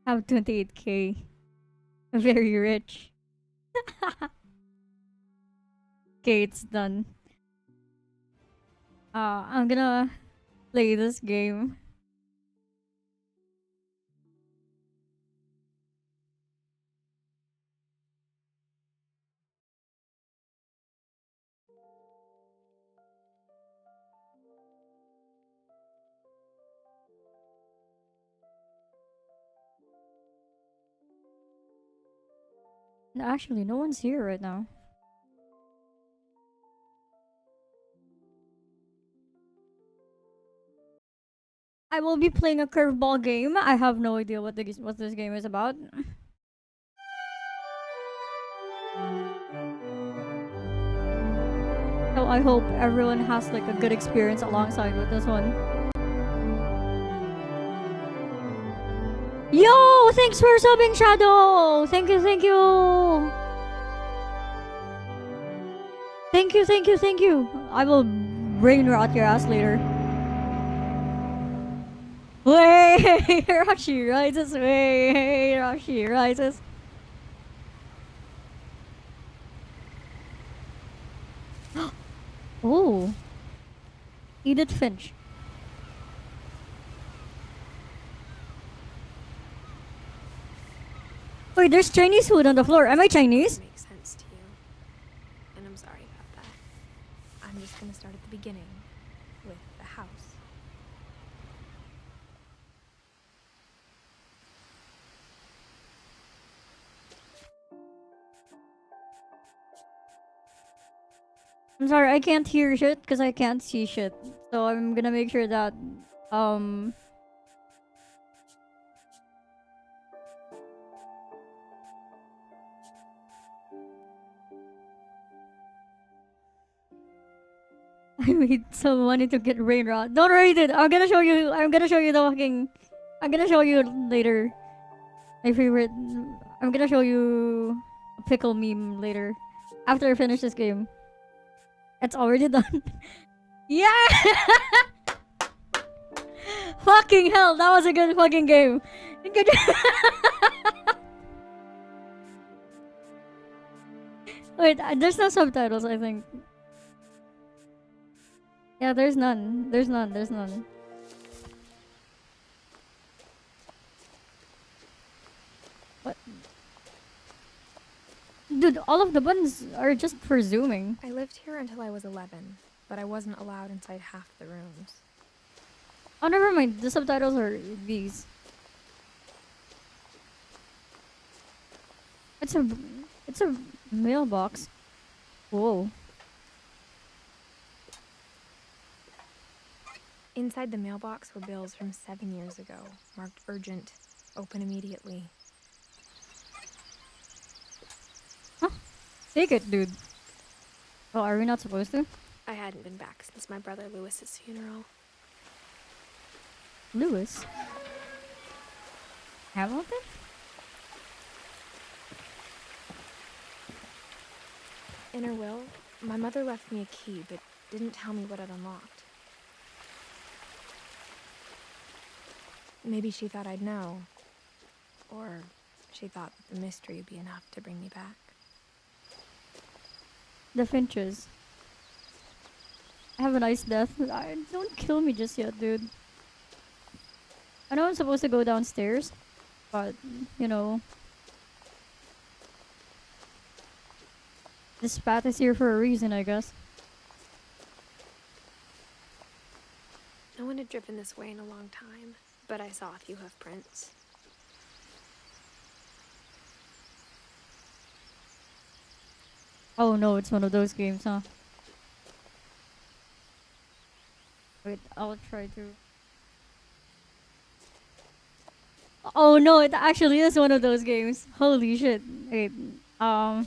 Have 28k. Very rich. Okay, it's done. I'm gonna play this game. Actually, no one's here right now. I will be playing a curveball game. I have no idea what this game is about. So I hope everyone has like a good experience alongside with this one. Yo, thanks for subbing, Shadow. Thank you, thank you. Thank you, thank you, thank you. I will brain rot your ass later. Way Rashi rises, way Rashi rises. Oh, Edith Finch. Wait, there's Chinese food on the floor. Am I Chinese? Makes sense to you. And I'm sorry about that. I'm just gonna start at the beginning with the house. I'm sorry, I can't hear shit because I can't see shit. So I'm gonna make sure that I made some money to get brain rot. Don't read it. I'm gonna show you. I'm gonna show you the fucking. I'm gonna show you later. My favorite. I'm gonna show you a pickle meme later, after I finish this game. It's already done. Yeah. Fucking hell, that was a good fucking game. Good. Wait, there's no subtitles. I think. Yeah, there's none. There's none. There's none. What? Dude, all of the buttons are just for zooming. I lived here until I was 11, but I wasn't allowed inside half the rooms. Oh, never mind. The subtitles are these. It's a mailbox. Whoa. Inside the mailbox were bills from 7 years ago, marked urgent, open immediately. Huh? Take it, dude. Oh, are we not supposed to? I hadn't been back since my brother Lewis's funeral. Lewis? Hamilton? In her will, my mother left me a key, but didn't tell me what it unlocked. Maybe she thought I'd know. Or she thought that the mystery would be enough to bring me back. The Finches. Have a nice death. Don't kill me just yet, dude. I know I'm supposed to go downstairs, but, you know. This path is here for a reason, I guess. No one had driven this way in a long time, but I saw a few hoof prints. Oh no, it's one of those games, huh? Wait, I'll try to. Oh no, it actually is one of those games. Holy shit. Wait, oh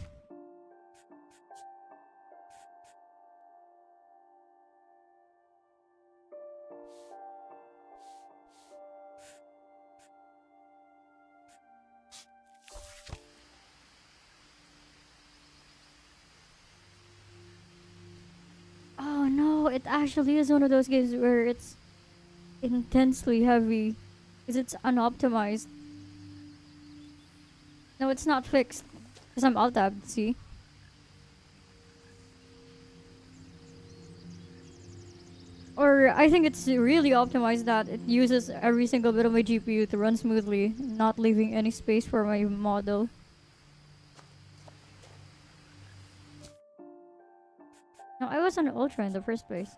no, it actually is one of those games where it's intensely heavy. Because it's unoptimized. No, it's not fixed. Because I'm alt-tabbed, see? Or I think it's really optimized that it uses every single bit of my GPU to run smoothly, not leaving any space for my model. No, I was on Ultra in the first place.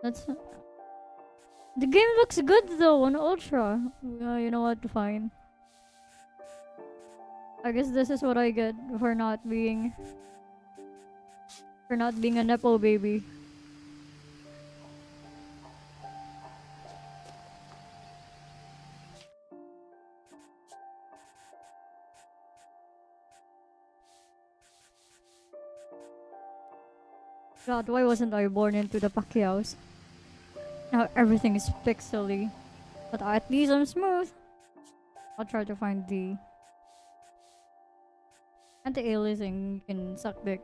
That's... The game looks good though on Ultra. You know what? Fine. I guess this is what I get for not being... For not being a Nepo baby. God, why wasn't I born into the Pacquiaos? Now everything is pixely. But at least I'm smooth. I'll try to find the anti-aliasing you can suck dick.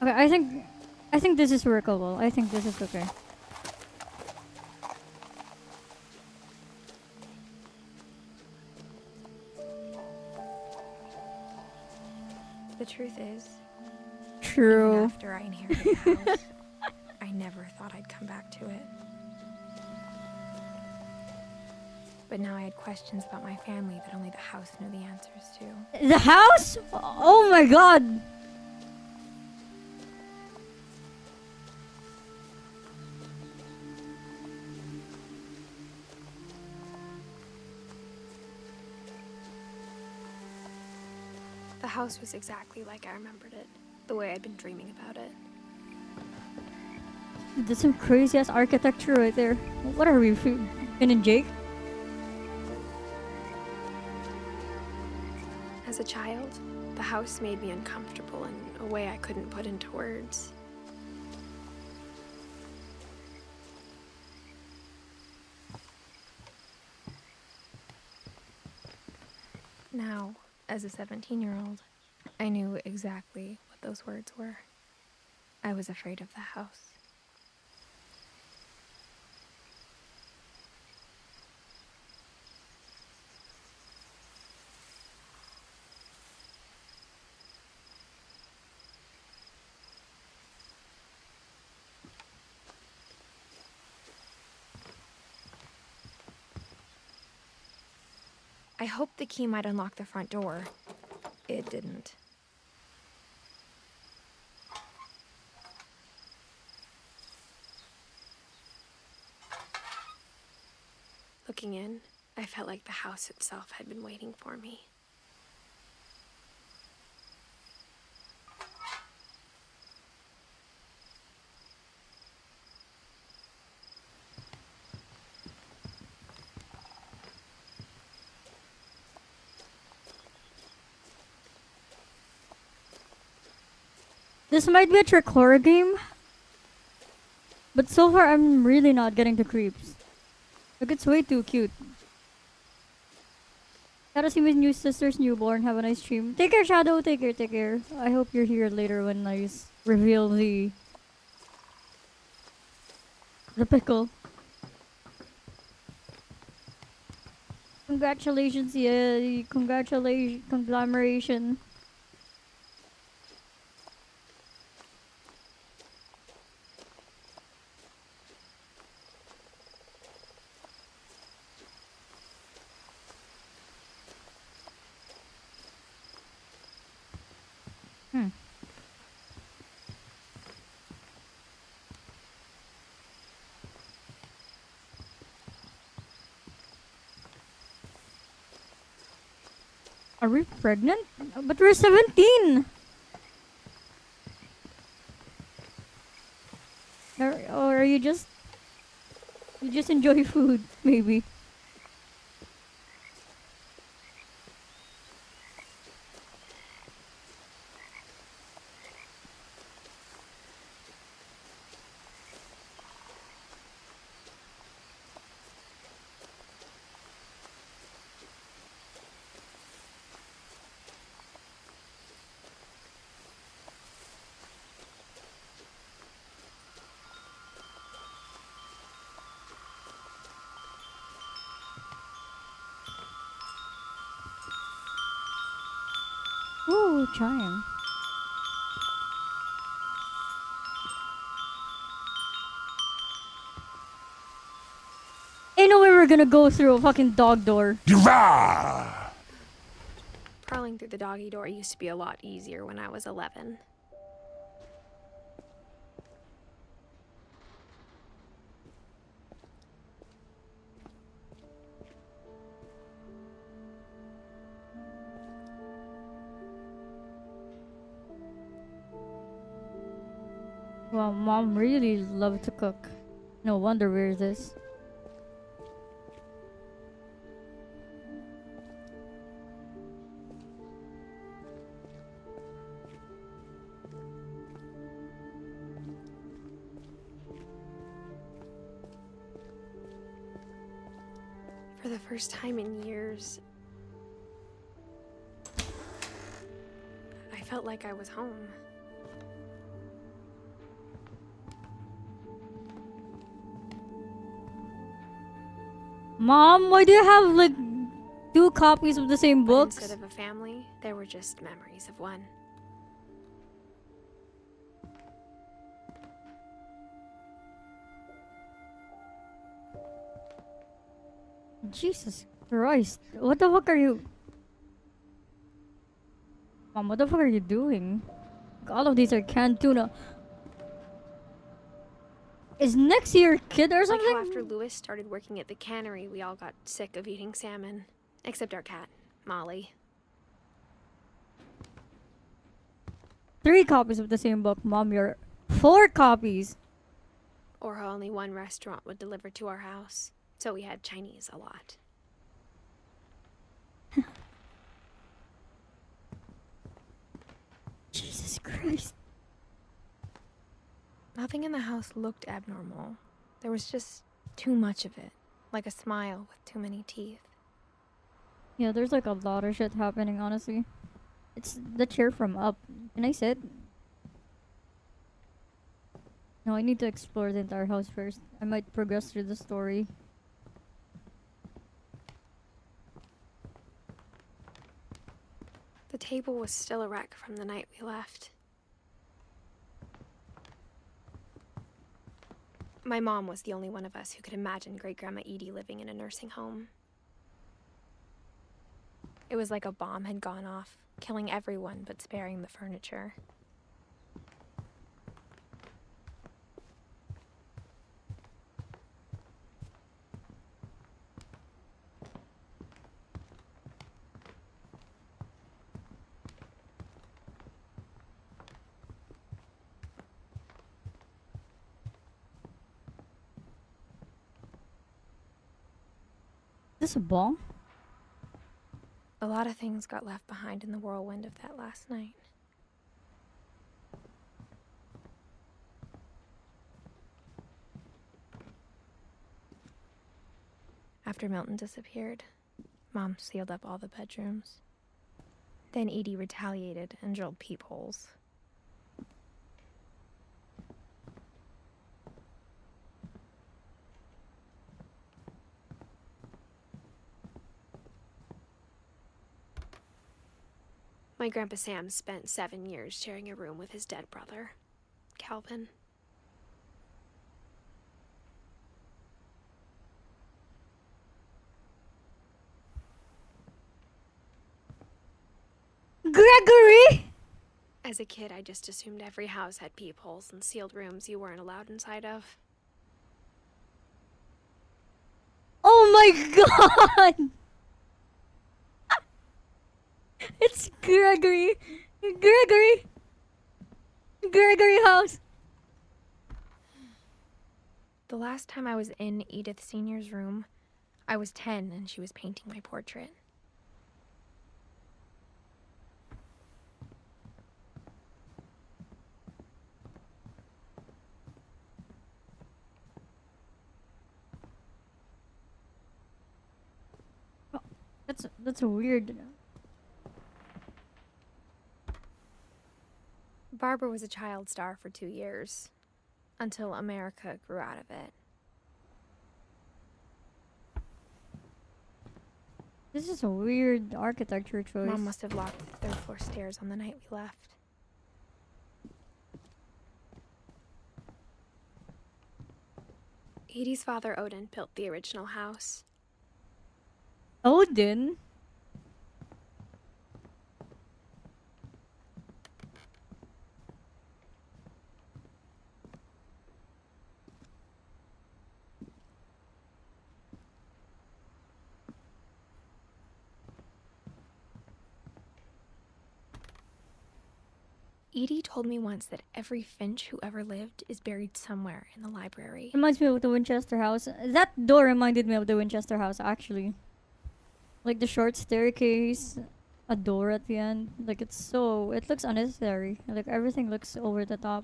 Okay, I think this is workable. I think this is okay. The truth is, even True. after I inherited the house, I never thought I'd come back to it. But now I had questions about my family that only the house knew the answers to. The house? Oh my god! The house was exactly like I remembered it, the way I'd been dreaming about it. That's some crazy ass architecture right there. What are we, Finn and Jake? As a child, the house made me uncomfortable in a way I couldn't put into words. Now, as a 17-year-old, I knew exactly what those words were. I was afraid of the house. I hoped the key might unlock the front door. It didn't. Looking in, I felt like the house itself had been waiting for me. This might be a trick horror game, but so far I'm really not getting the creeps. Like, it's way too cute. Gotta see my new sister's newborn. Have a nice stream. Take care, Shadow. Take care, take care. I hope you're here later when I reveal the pickle. Congratulations, yeah. Congratulations, conglomeration. Are we pregnant? But we're 17! Or are you just... You just enjoy food, maybe. School chime. Ain't no way we're gonna go through a fucking dog door. Crawling through the doggy door used to be a lot easier when I was 11. Well, mom really loved to cook. No wonder we're this. For the first time in years, I felt like I was home. Mom, why do you have like 2 copies of the same But books? instead of a family, there were just memories of one. Jesus Christ. What the fuck are you... Mom, what the fuck are you doing? All of these are canned tuna. Is next year kid or Like something? how after Lewis started working at the cannery, we all got sick of eating salmon. Except our cat, Molly. 3 copies of the same book. Mom, you're 4 copies. Or how only one restaurant would deliver to our house. So we had Chinese a lot. Jesus Christ. Nothing in the house looked abnormal. There was just too much of it. Like a smile with too many teeth. Yeah, there's like a lot of shit happening, honestly. It's the chair from Up. Can I sit? No, I need to explore the entire house first. I might progress through the story. The table was still a wreck from the night we left. My mom was the only one of us who could imagine Great-Grandma Edie living in a nursing home. It was like a bomb had gone off, killing everyone but sparing the furniture. This a ball? A lot of things got left behind in the whirlwind of that last night. After Milton disappeared, Mom sealed up all the bedrooms. Then Edie retaliated and drilled peepholes. My Grandpa Sam spent 7 years sharing a room with his dead brother, Calvin. Gregory! As a kid, I just assumed every house had peepholes and sealed rooms you weren't allowed inside of. Oh my god! It's Gregory! Gregory! Gregory house! The last time I was in Edith Sr.'s room, I was 10 and she was painting my portrait. That's weird. Barbara was a child star for 2 years, until America grew out of it. This is a weird architecture choice. Mom must have locked the third floor stairs on the night we left. Edie's father, Odin, built the original house. Odin? Edie told me once that every Finch who ever lived is buried somewhere in the library. Reminds me of the Winchester house. That door reminded me of the Winchester house, actually. Like the short staircase, a door at the end. Like it looks unnecessary. Like everything looks over the top.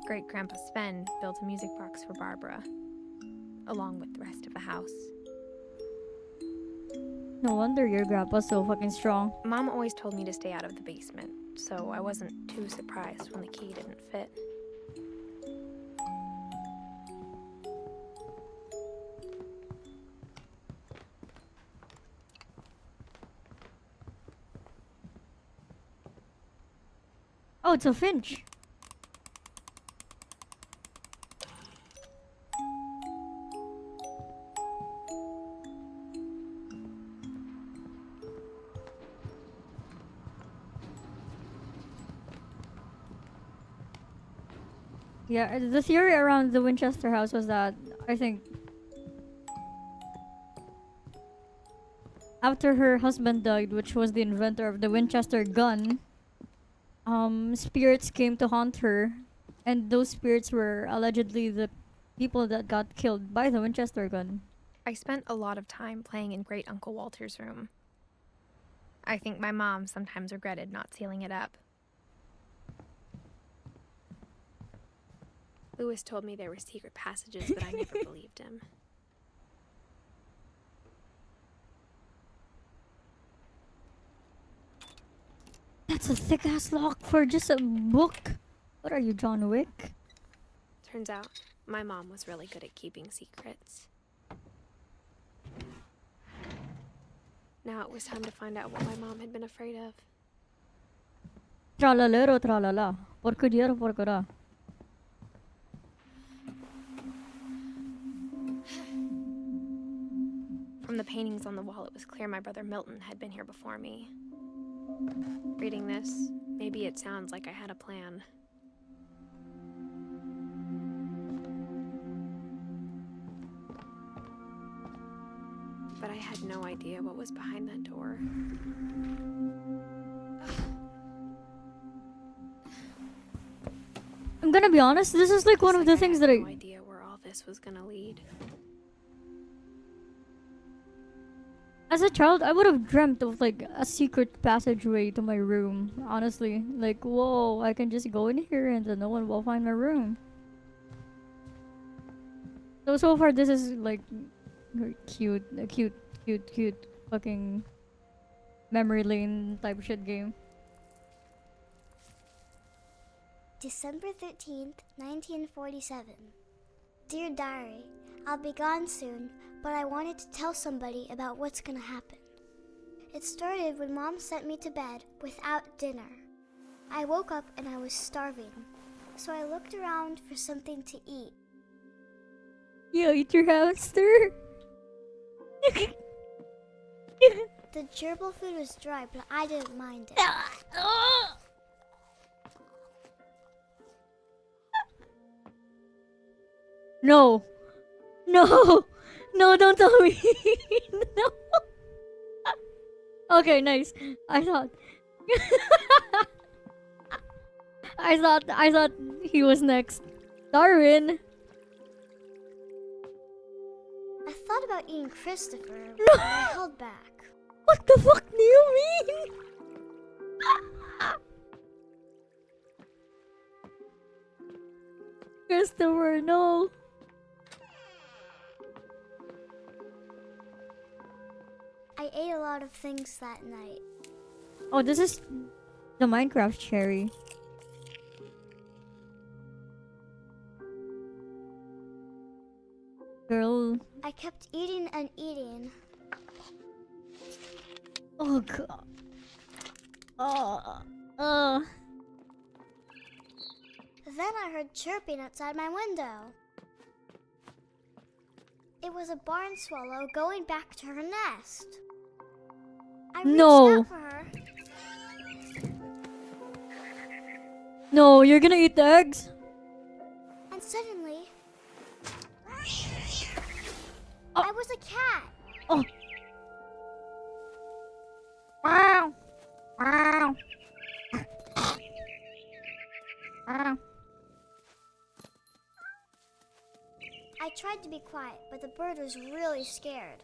Great Grandpa Sven built a music box for Barbara, along with the rest of the house. No wonder your grandpa's so fucking strong. Mom always told me to stay out of the basement, so I wasn't too surprised when the key didn't fit. Oh, it's a Finch. Yeah, the theory around the Winchester house was that I think after her husband died, which was the inventor of the Winchester gun, spirits came to haunt her, and those spirits were allegedly the people that got killed by the Winchester gun. I spent a lot of time playing in Great Uncle Walter's room. I think my mom sometimes regretted not sealing it up. Lewis told me there were secret passages, but I never believed him. That's a thick ass lock for just a book. What are you, John Wick? Turns out, my mom was really good at keeping secrets. Now it was time to find out what my mom had been afraid of. Tralalero tralala. Porcodiero porcora. From the paintings on the wall, it was clear my brother Milton had been here before me. Reading this, maybe it sounds like I had a plan. But I had no idea what was behind that door. I'm gonna be honest, this is like one of the things that I had no idea where all this was gonna lead. as a child, I would have dreamt of like a secret passageway to my room. Honestly, like, whoa, I can just go in here and then no one will find my room. So far, this is like cute, a cute fucking memory lane type shit game. December 13th, 1947. Dear Diary, I'll be gone soon, but I wanted to tell somebody about what's gonna happen. It started when Mom sent me to bed without dinner. I woke up and I was starving, so I looked around for something to eat. Yeah, eat your hamster. The gerbil food was dry, but I didn't mind it. No. No. No, don't tell me. No. Okay, nice. I thought I thought he was next. Darwin. I thought about eating Christopher, No. but I held back. What the fuck do you mean? Christopher, no. I ate a lot of things that night. Oh, this is the Minecraft cherry. Girl. I kept eating and eating. Oh god. Then I heard chirping outside my window. It was a barn swallow going back to her nest. I reached No. out for her. No, you're gonna eat the eggs? And suddenly, Oh. I was a cat. Oh. Wow. Wow. Wow. I tried to be quiet, but the bird was really scared.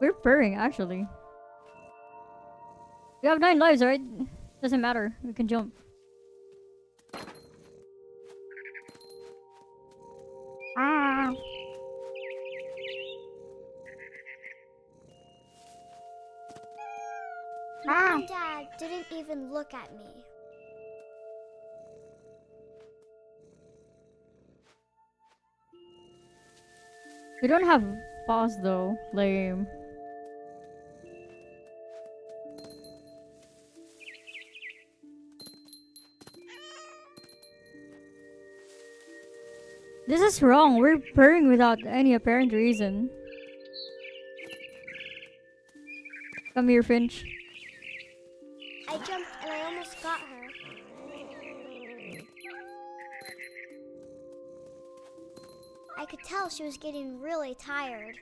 We're purring, actually. We have 9 lives, right? Doesn't matter. We can jump. Ah. Mom and Dad didn't even look at me. We don't have paws though. Lame. This is wrong. We're purring without any apparent reason. Come here, Finch. I jumped and I almost got her. I could tell she was getting really tired.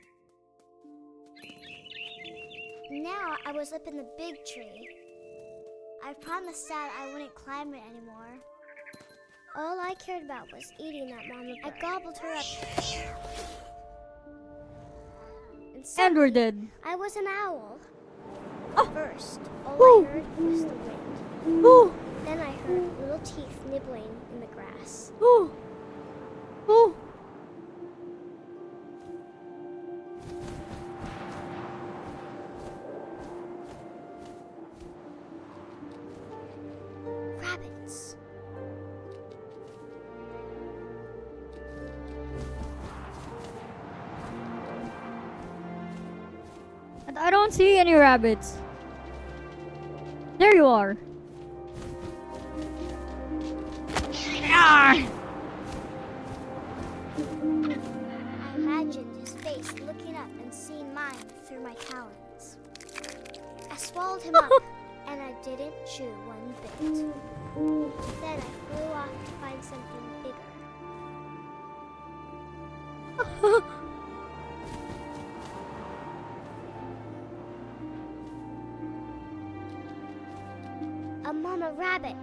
Now I was up in the big tree. I promised Dad I wouldn't climb it anymore. All I cared about was eating that mama bird. I gobbled her up. And we're dead. I was an owl. Oh. First, all Woo. I heard was the wind. Ooh. Then I heard little teeth nibbling in the grass. Ooh. Ooh. Rabbits. And I don't see any rabbits. There you are. Ah. I imagined his face looking up and seeing mine through my talons. I swallowed him up, and I didn't chew one bit. Then I flew off to find something bigger. A mama rabbit.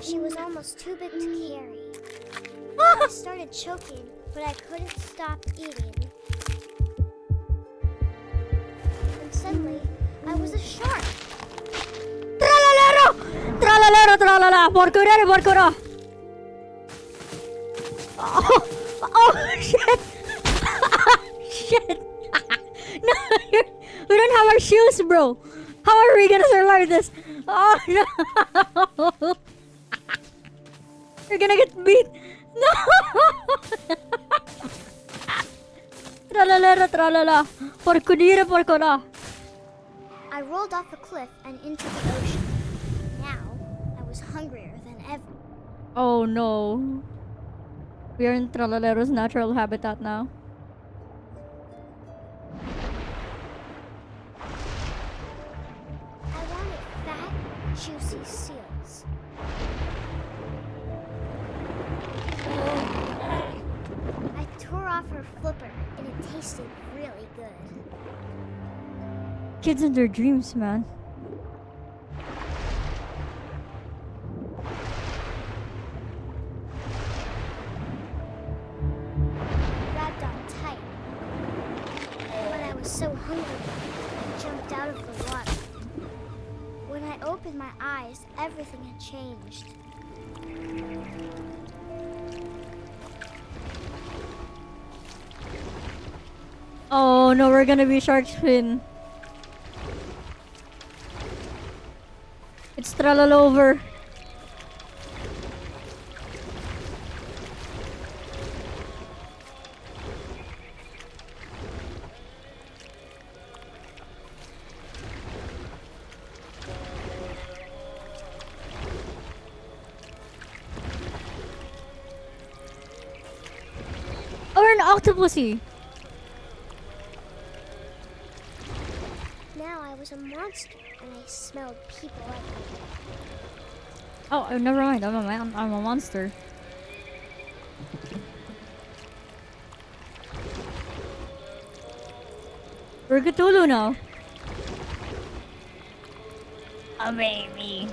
She was almost too big to carry. I started choking, but I couldn't stop eating. And suddenly, I was a shark. Tralalero! Tralalero, tralala! Porcurere, porcura! Oh, oh shit! Shit! No, we don't have our shoes, bro. How are we gonna survive this? Oh no! We're gonna get beat. No! Tralalero, tralala! Porcudire, porcura! I rolled off a cliff and into the ocean. Now, I was hungrier than ever. Oh no. We are in Tralalero's natural habitat now. I wanted fat, juicy seals. I tore off her flipper, and it tasted really good. Kids and their dreams, man. Grabbed on tight. When I was so hungry, I jumped out of the water. When I opened my eyes, everything had changed. Oh no, we're gonna be shark fin. It's tralala over. Or an octopusy. Now I was a monster and I smelled people everywhere. Oh, never mind. I'm a monster. We're Cthulhu now. A baby.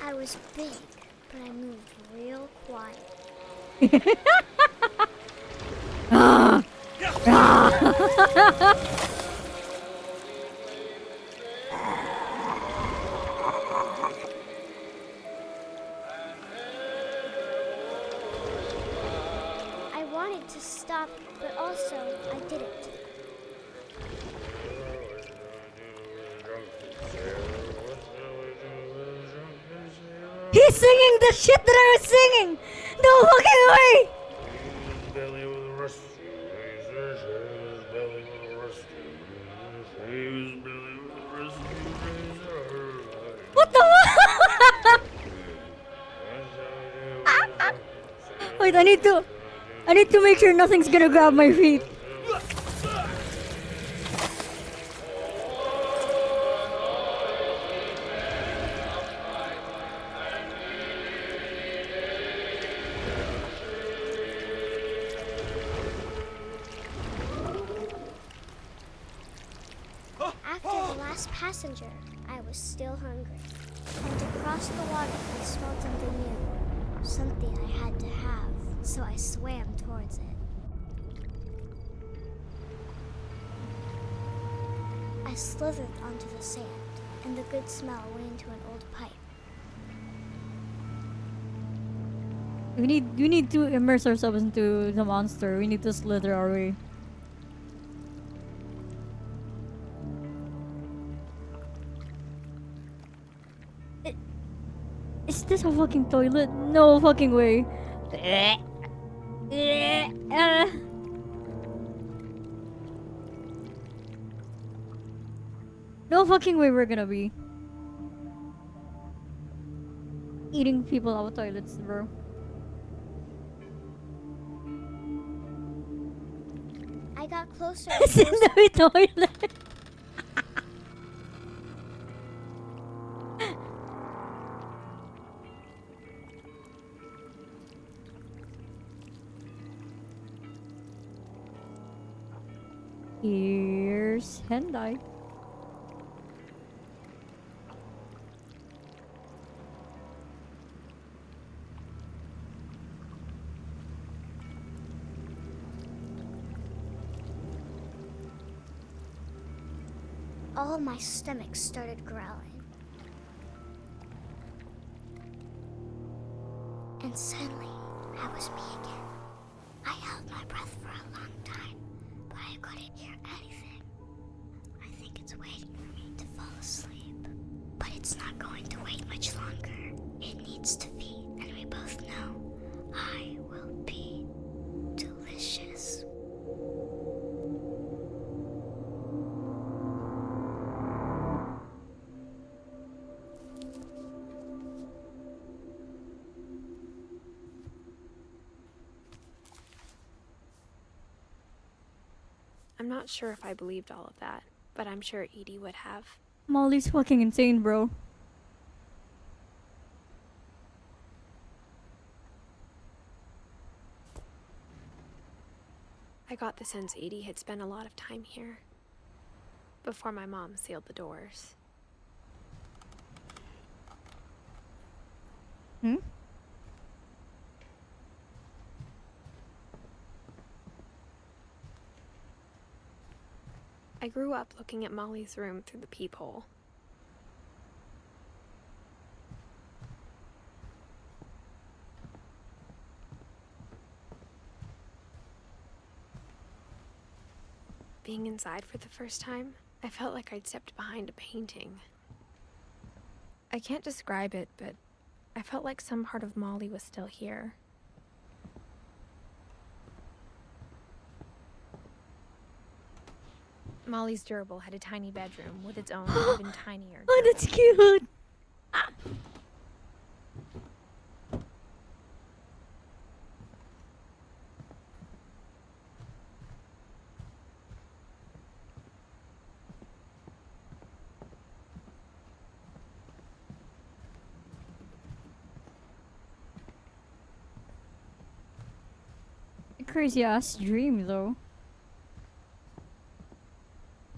I was big, but I moved real quiet. I wanted to stop, but also I didn't. He's singing the shit that I was singing! No fucking way! What the fuck? Wait, I need to make sure nothing's gonna grab my feet. After the last passenger, I was still hungry. And to cross the water, I smelled something new. Something I had to have, so I swam towards it. I slithered onto the sand, and the good smell went into an old pipe. We need to immerse ourselves into the monster. We need to slither our way. Is this a fucking toilet? No fucking way. No fucking way we're gonna be eating people out of toilets, bro. I got closer. It's in the toilet. Here's Hendai. All my stomach started growling. And suddenly, I was me again. I held my breath for a long time, but I couldn't hear anything. I think it's waiting for me to fall asleep. But it's not going to wait much longer. It needs to feed, and we both know I will be delicious. I'm not sure if I believed all of that, but I'm sure Edie would have. Molly's fucking insane, bro. I got the sense Edie had spent a lot of time here before my mom sealed the doors. Hmm? I grew up looking at Molly's room through the peephole. Being inside for the first time, I felt like I'd stepped behind a painting. I can't describe it, but I felt like some part of Molly was still here. Molly's gerbil had a tiny bedroom with its own even tinier Oh, that's gerbil. cute. Crazy ass dream though.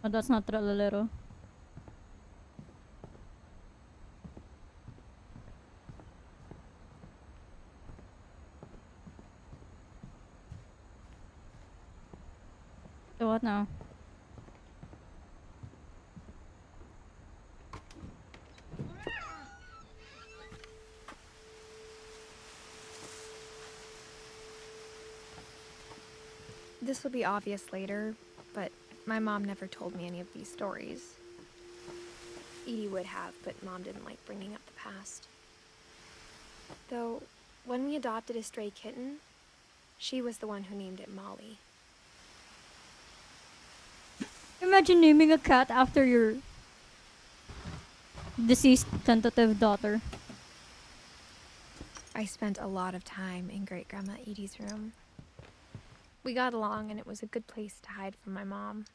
Oh, that's not Tralalero. So what now? This will be obvious later, but my mom never told me any of these stories. Edie would have, but Mom didn't like bringing up the past. Though, when we adopted a stray kitten, she was the one who named it Molly. Imagine naming a cat after your deceased tentative daughter. I spent a lot of time in Great-Grandma Edie's room. We got along, and it was a good place to hide from my mom.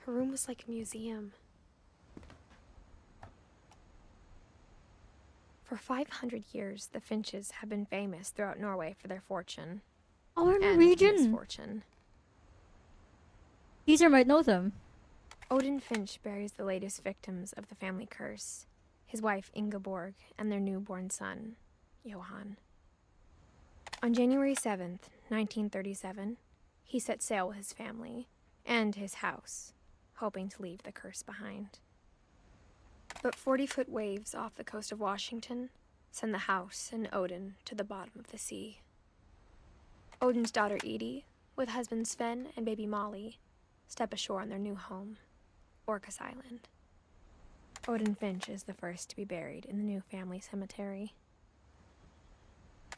Her room was like a museum. For 500 years, the Finches have been famous throughout Norway for their fortune. Our And Norwegian. misfortune. Caesar might know them. Odin Finch buries the latest victims of the family curse, his wife Ingeborg and their newborn son, Johan. On January 7th, 1937, he set sail with his family and his house, hoping to leave the curse behind. But 40-foot waves off the coast of Washington send the house and Odin to the bottom of the sea. Odin's daughter Edie, with husband Sven and baby Molly, step ashore on their new home, Orcas Island. Odin Finch is the first to be buried in the new family cemetery.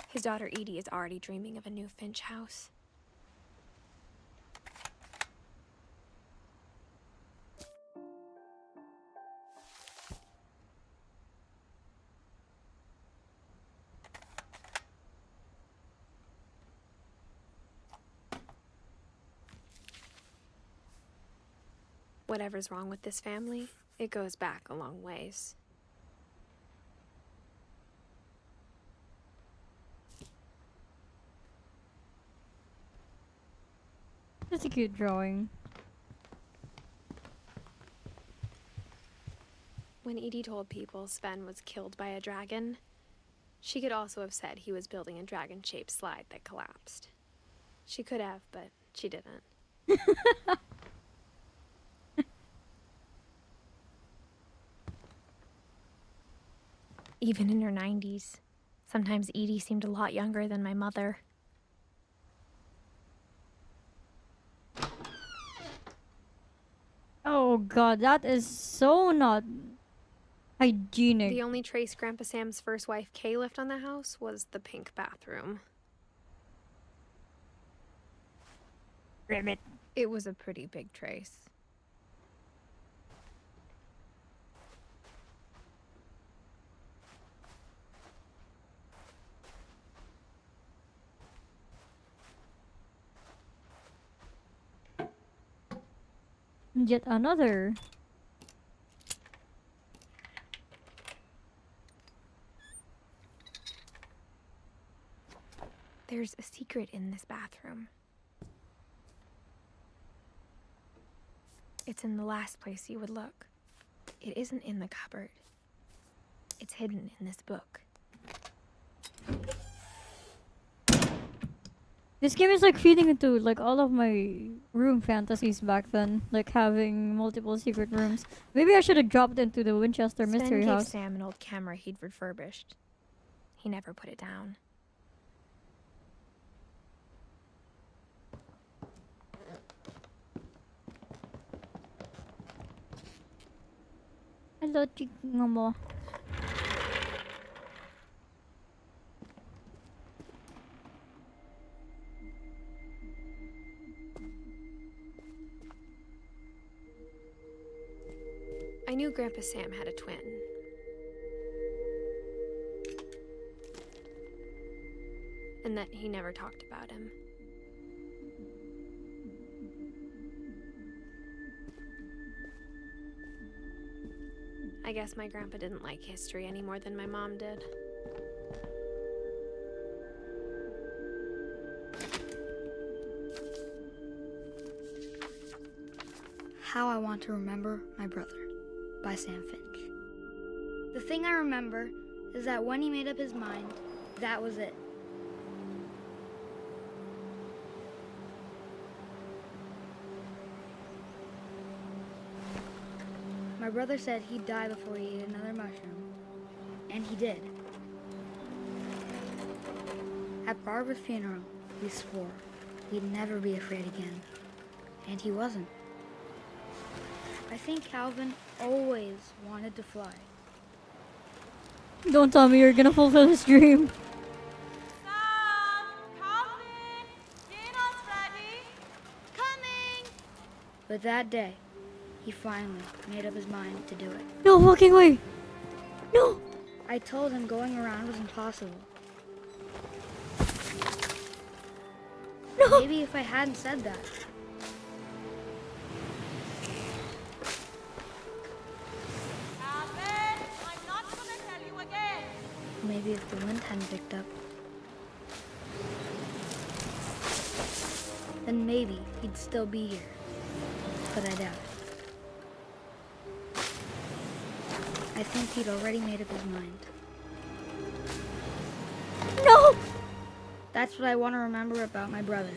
His daughter Edie is already dreaming of a new Finch house. Whatever's wrong with this family, it goes back a long ways. That's a cute drawing. When Edie told people Sven was killed by a dragon, she could also have said he was building a dragon-shaped slide that collapsed. She could have, but she didn't. Even in her 90s, sometimes Edie seemed a lot younger than my mother. Oh god, that is so not hygienic. The only trace Grandpa Sam's first wife Kay left on the house was the pink bathroom. Ribbit. It was a pretty big trace. Yet another. There's a secret in this bathroom. It's in the last place you would look. It isn't in the cupboard. It's hidden in this book. This game is like feeding into like all of my room fantasies back then, like having multiple secret rooms. Maybe I should have dropped into the Winchester Sven Mystery gave House. Sam an old camera he'd refurbished. He never put it down. Hello, chicken mo. I knew Grandpa Sam had a twin. And that he never talked about him. I guess my grandpa didn't like history any more than my mom did. How I Want to Remember My Brother by Sam Finch. The thing I remember is that when he made up his mind, that was it. My brother said he'd die before he ate another mushroom, and he did. At Barbara's funeral, he swore he'd never be afraid again, and he wasn't. I think Calvin always wanted to fly. Don't tell me you're gonna fulfill his dream. Sam, Calvin, dinner's ready. Coming. But that day, he finally made up his mind to do it. No fucking way. No. I told him going around was impossible. No. Maybe if I hadn't said that. Calvin, I'm not gonna tell you again. Maybe if the wind hadn't picked up. Then maybe he'd still be here. But I doubt it. I think he'd already made up his mind. No. That's what I want to remember about my brother.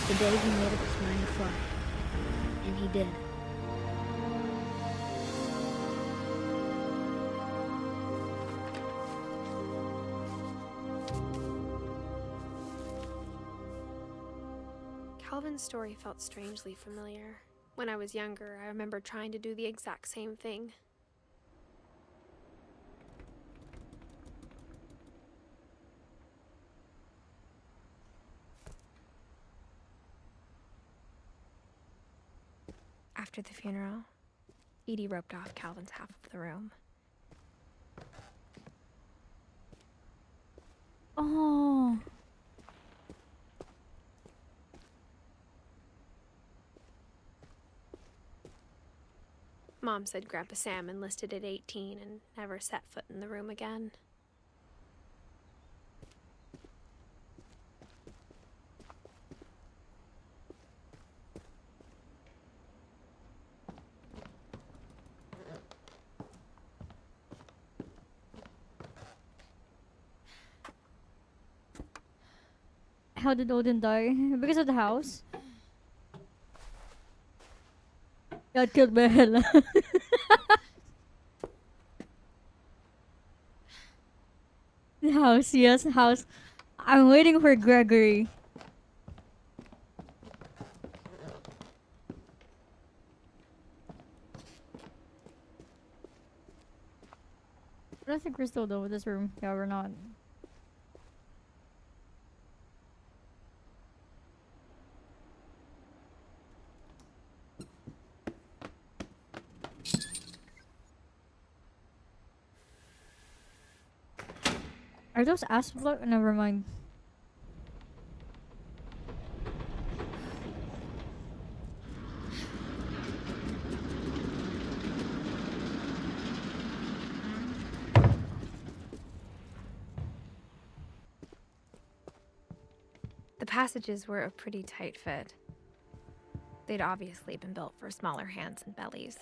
The day he made up his mind to fly. And he did. Calvin's story felt strangely familiar. When I was younger, I remember trying to do the exact same thing. After the funeral, Edie roped off Calvin's half of the room. Oh. Mom said Grandpa Sam enlisted at 18 and never set foot in the room again. How did Odin die? Because of the house? Got killed by Hela. The house, yes, house. I'm waiting for Gregory. I don't think we're still done with this room. Yeah, we're not. Are those ass block? Never mind. The passages were a pretty tight fit. They'd obviously been built for smaller hands and bellies.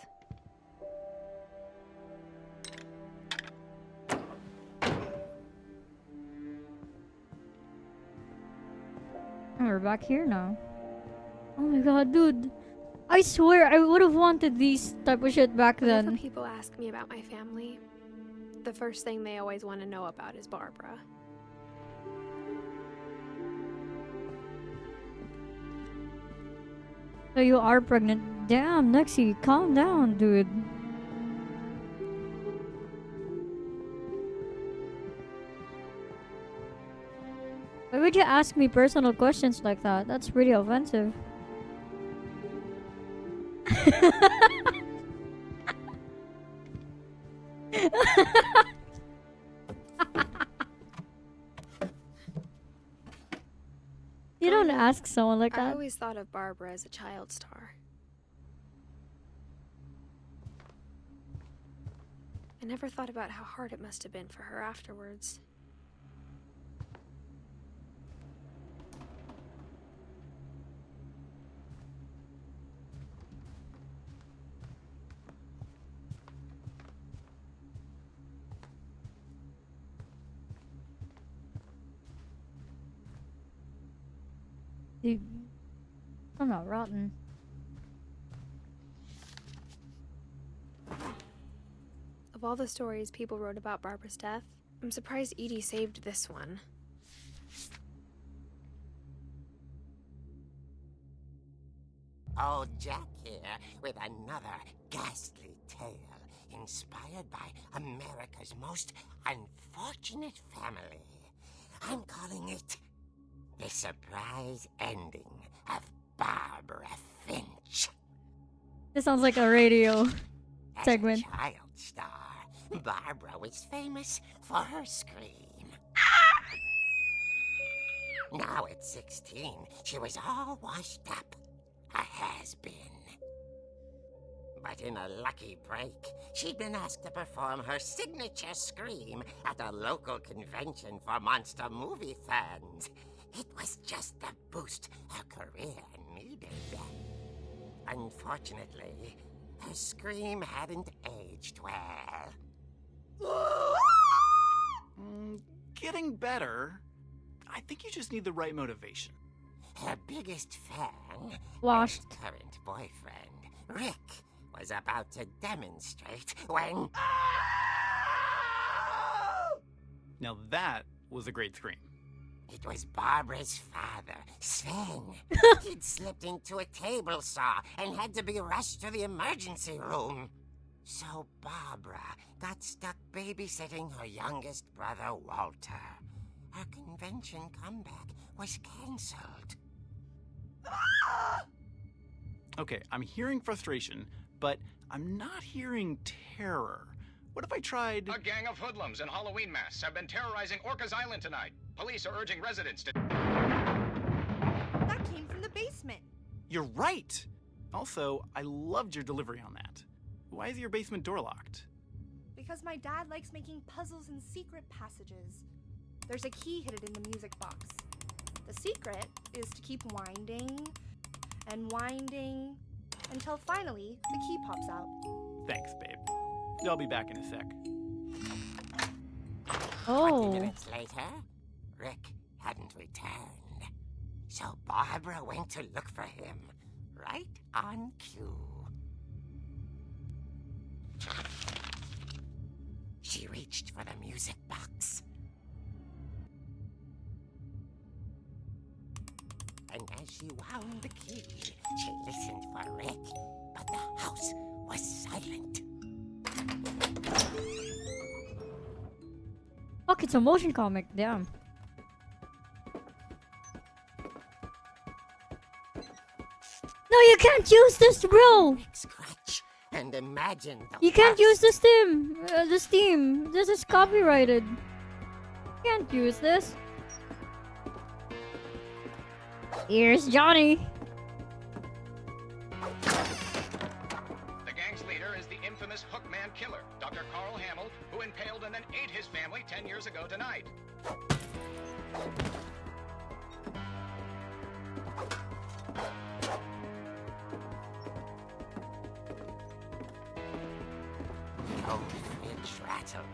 And we're back here now. Oh my god, dude. I swear I would have wanted these type of shit back Whenever then. people ask me about my family, the first thing they always want to know about is Barbara. So you are pregnant. Damn, Nexie, calm down, dude. Why would you ask me personal questions like that? That's pretty offensive. You don't ask someone like I that. always thought of Barbara as a child star. I never thought about how hard it must have been for her afterwards. Dude, I'm not rotten. Of all the stories people wrote about Barbara's death, I'm surprised Edie saved this one. Old Jack here with another ghastly tale inspired by America's most unfortunate family. I'm calling it The Surprise Ending of Barbara Finch. This sounds like a radio As segment. a child star, Barbara was famous for her scream. Now at 16, she was all washed up. A has-been. But in a lucky break, she'd been asked to perform her signature scream at a local convention for monster movie fans. It was just the boost her career needed. Unfortunately, her scream hadn't aged well. Getting better. I think you just need the right motivation. Her biggest fan, Washed. and current boyfriend, Rick, was about to demonstrate when... Now that was a great scream. It was Barbara's father, Sven. He'd slipped into a table saw and had to be rushed to the emergency room. So Barbara got stuck babysitting her youngest brother, Walter. Her convention comeback was cancelled. Okay, I'm hearing frustration, but I'm not hearing terror. What if I tried... A gang of hoodlums in Halloween masks have been terrorizing Orcas Island tonight. Police are urging residents to... That came from the basement. You're right! Also, I loved your delivery on that. Why is your basement door locked? Because my dad likes making puzzles and secret passages. There's a key hidden in the music box. The secret is to keep winding and winding until finally the key pops out. Thanks, babe. I'll be back in a sec. 20 Oh. minutes later, Rick hadn't returned. So Barbara went to look for him, right on cue. She reached for the music box. And as she wound the key, she listened for Rick, but the house was silent. Fuck, it's a motion comic. Damn. No, you can't use this, bro. Rick scratch and imagine the You can't use worst. the Steam. The Steam. This is copyrighted. You can't use this. Here's Johnny. The gang's leader is the infamous Hookman killer, Dr. Carl Hamill, who impaled and then ate his family 10 years ago tonight. The old Finch rattled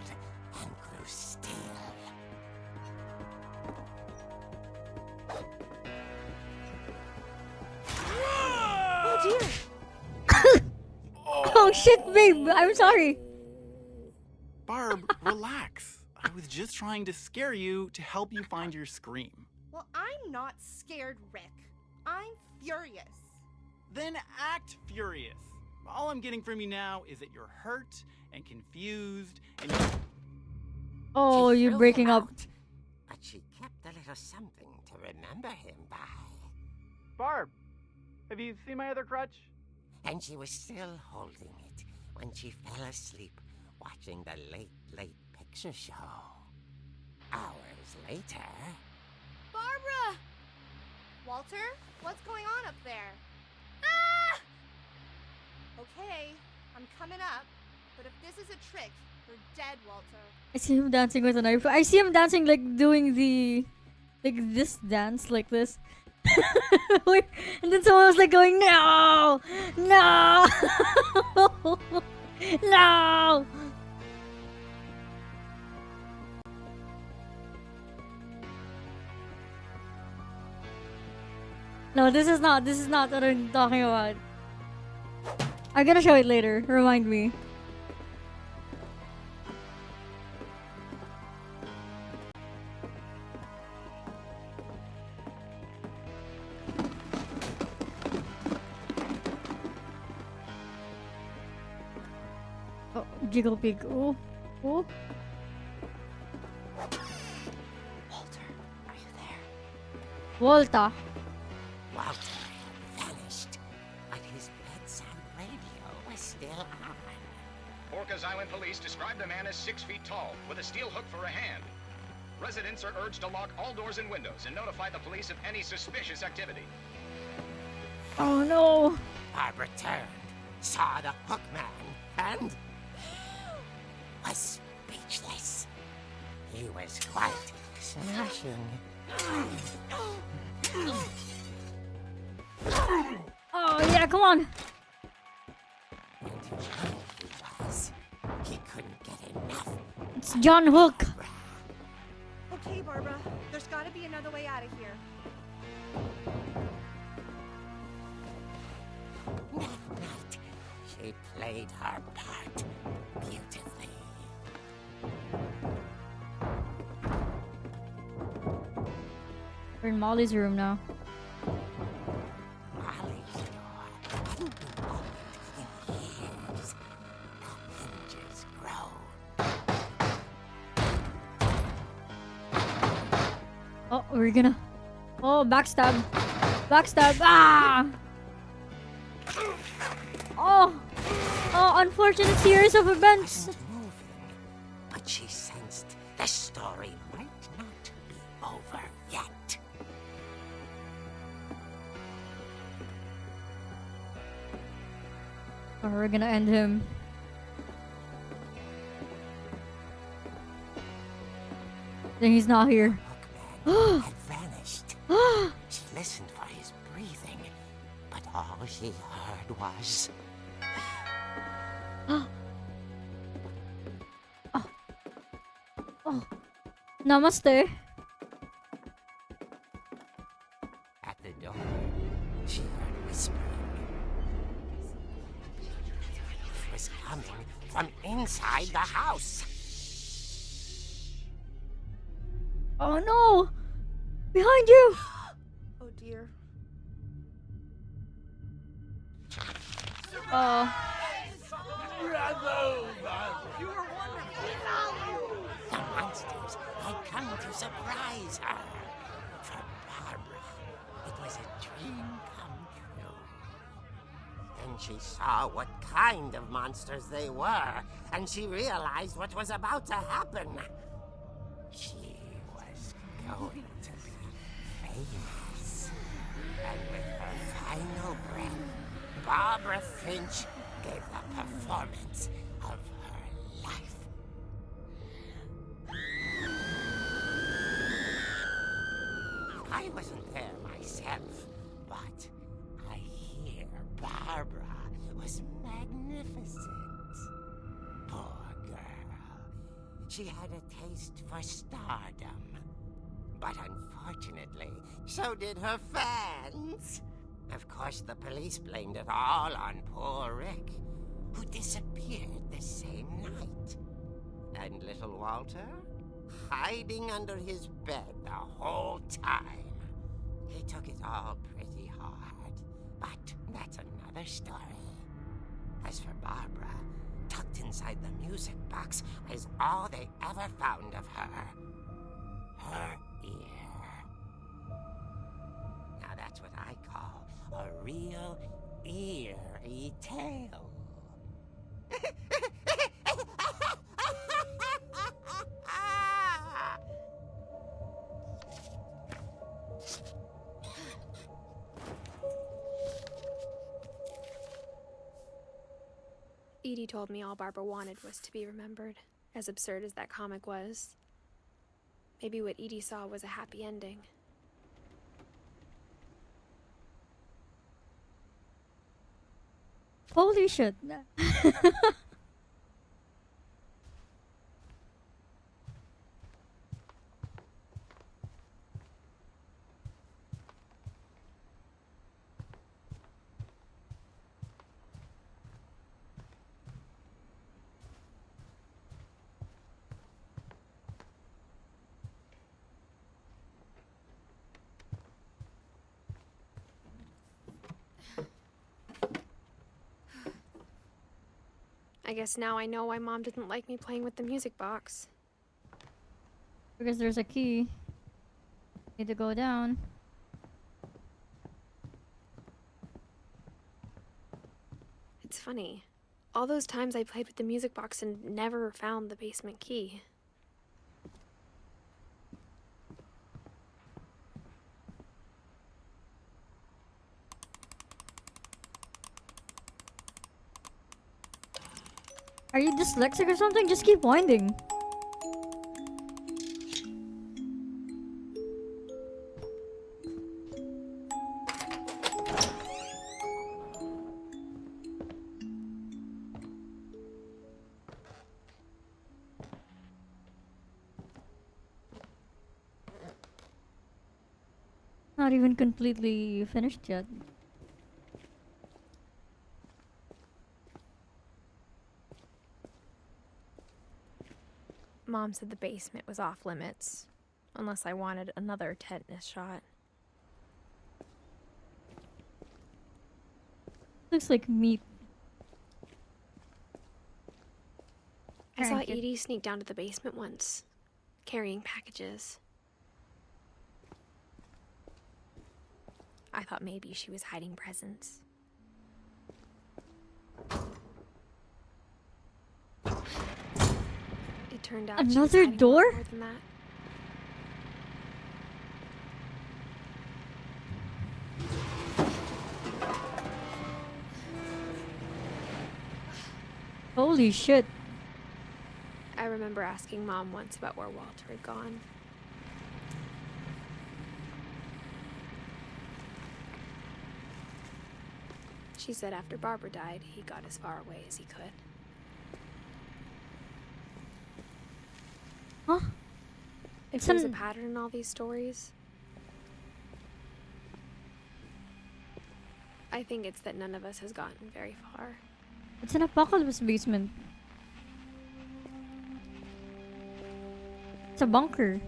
and grew still. Oh dear! Oh shit, babe. I'm sorry. Barb, relax. I was just trying to scare you to help you find your scream. Well, I'm not scared, Rick. I'm furious. Then act furious. All I'm getting from you now is that you're hurt and confused and you're... Oh, She you're threw breaking him up. out, but she kept a little something to remember him by. Barb, have you seen my other crutch? And she was still holding it when she fell asleep watching the late picture show. Hours later... Barbara! Walter, what's going on up there? Ah! Okay, I'm coming up, but if this is a trick, you're dead, Walter. I see him dancing with a knife. I see him dancing like doing the this dance like this. Wait, and then someone was like going, no, no, no. No, this is not what I'm talking about. I'm gonna show it later. Remind me. Oh, Jiggle Pig. Oh, oh. Walter, are you there? Walter. Walter had vanished, but his bedside radio was still on. Orcas Island police describe the man as 6 feet tall, with a steel hook for a hand. Residents are urged to lock all doors and windows and notify the police of any suspicious activity. Oh no. Barbara turned, saw the hook man, and was speechless. He was quite smashing. Oh yeah, come on. And who he was, he couldn't get enough. It's John Hook. Okay, Barbara, there's gotta be another way out of here. That night, she played her part beautifully. We're in Molly's room now. Molly's door hadn't been opened in years. The hinges groaned. Oh, we're gonna. Oh, backstab. Backstab. Ah! Oh! Oh, unfortunate series of events. Wasn't moving, but she sensed the story might not be over yet. Oh, we're gonna end him. Then he's not here. Hookman had vanished. She listened for his breathing, but all she heard was... Oh. Namaste. At the door, she heard whispering. It was coming from inside the house. Oh no! Behind you! Oh dear. Oh. The monsters had come to surprise her. For Barbara, it was a dream come true. Then she saw what kind of monsters they were, and she realized what was about to happen. She was going to be famous. And with her final breath, Barbara Finch gave the performance of her life. I wasn't there myself, but I hear Barbara was magnificent. Poor girl. She had a taste for stardom. But unfortunately, so did her fans. Of course, the police blamed it all on poor Rick, who disappeared the same night. And little Walter? Hiding under his bed the whole time. He took it all pretty hard, But that's another story. As for Barbara, tucked inside the music box is all they ever found of her. Her ear. Now that's what I call a real eerie tale. Edie told me all Barbara wanted was to be remembered, as absurd as that comic was. Maybe what Edie saw was a happy ending. Holy shit. I guess now I know why Mom didn't like me playing with the music box. Because there's a key. Need to go down. It's funny. All those times I played with the music box and never found the basement key. Are you dyslexic or something? Just keep winding. Not even completely finished yet. Mom said the basement was off limits, unless I wanted another tetanus shot. Looks like meat. I saw Alright, good. Edie sneak down to the basement once, carrying packages. I thought maybe she was hiding presents. It turned out she was Another hiding a lot door? more than that. Holy shit. I remember asking Mom once about where Walter had gone. She said after Barbara died, he got as far away as he could. Huh? If It's there's a an- pattern in all these stories, I think it's that none of us has gotten very far. It's an apocalypse basement. It's a bunker.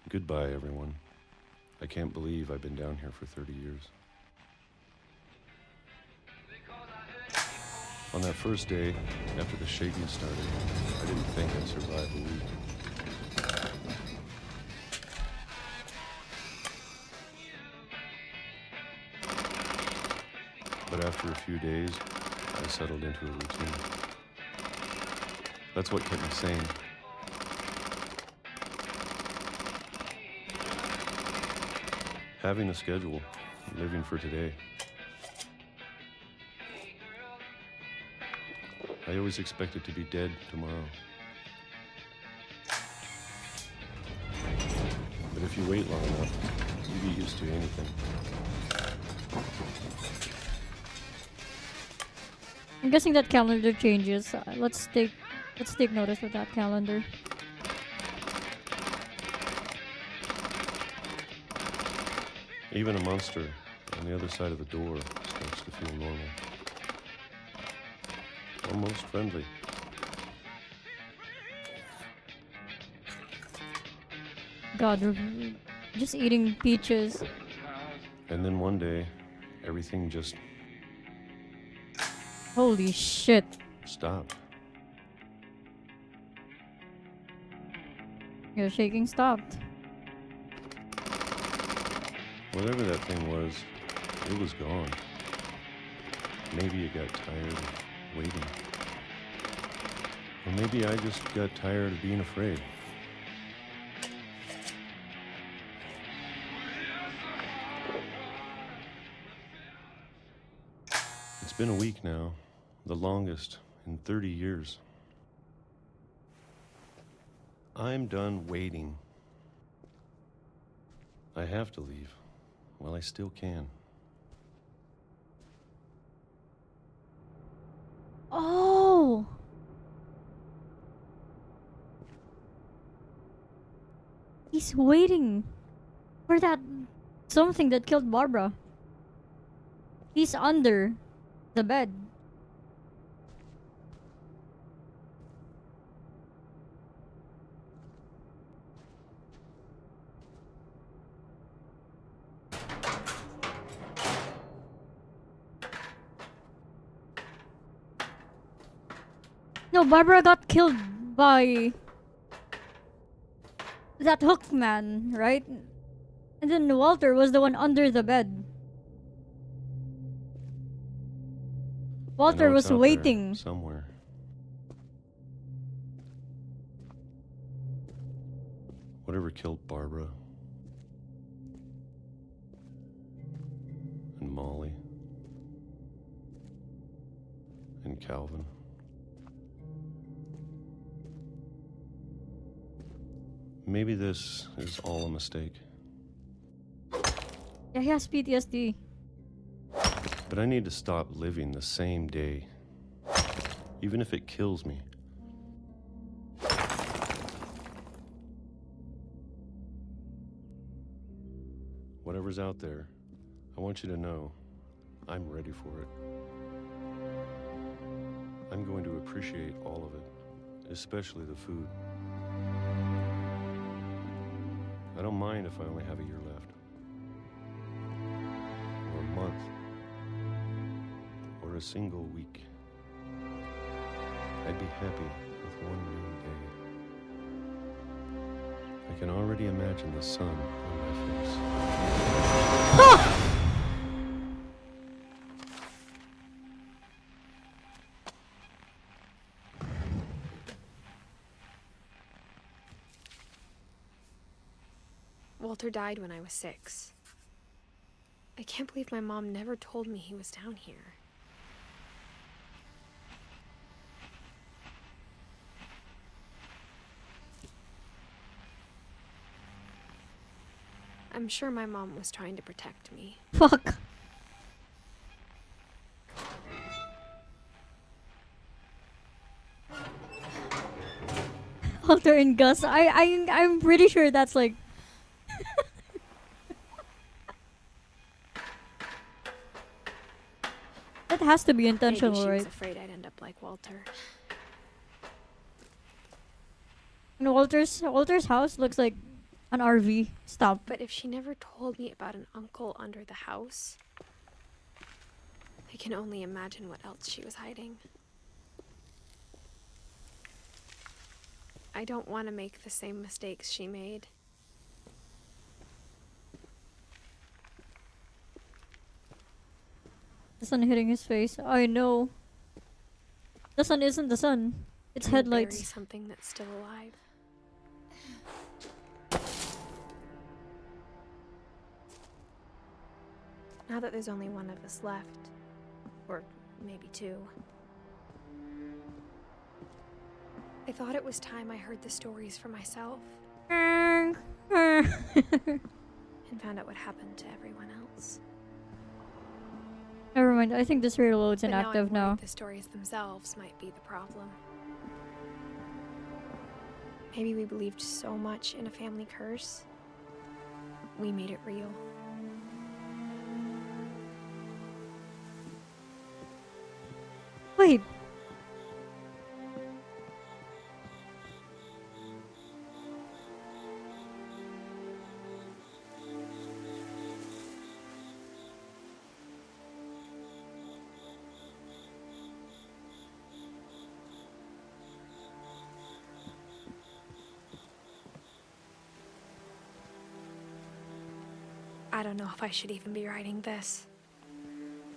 Goodbye, everyone. I can't believe I've been down here for 30 years. On that first day, after the shaking started, I didn't think I'd survive a week. But after a few days, I settled into a routine. That's what kept me sane. Having a schedule, living for today. I always expected to be dead tomorrow. But if you wait long enough, you get used to anything. I'm guessing that calendar changes. Let's take notice of that calendar. Even a monster on the other side of the door starts to feel normal. Almost friendly. God, we're just eating peaches. And then one day, everything just Holy shit. stopped. Your shaking stopped. Whatever that thing was, it was gone. Maybe it got tired of waiting. Or maybe I just got tired of being afraid. It's been a week now, the longest in 30 years. I'm done waiting. I have to leave while I still can. Oh! He's waiting for that something that killed Barbara. He's under the bed. No, Barbara got killed by that hook man, right? And then Walter was the one under the bed. I Walter know it's was out there waiting. somewhere. Whatever killed Barbara and Molly and Calvin. Maybe this is all a mistake. Yeah, he has PTSD. But I need to stop living the same day, even if it kills me. Whatever's out there, I want you to know I'm ready for it. I'm going to appreciate all of it, especially the food. I don't mind if I only have a year left, or a month, or a single week. I'd be happy with one new day. I can already imagine the sun on my face. Walter died when I was 6. I can't believe my mom never told me he was down here. I'm sure my mom was trying to protect me. Fuck. Walter and Gus. I'm pretty sure that's like that has to be Maybe intentional, she was right? afraid I'd end up like Walter. And Walter's house looks like an RV stop. But if she never told me about an uncle under the house, I can only imagine what else she was hiding. I don't want to make the same mistakes she made. The sun hitting his face. I know. The sun isn't the sun. It's I'm gonna bury headlights. something that's still alive. Now that there's only one of us left, or maybe 2, I thought it was time I heard the stories for myself and found out what happened to everyone else. Never mind. I think this reload's But inactive now I'm now. worried the stories themselves might be the problem. Maybe we believed so much in a family curse, we made it real. Wait. I don't know if I should even be writing this.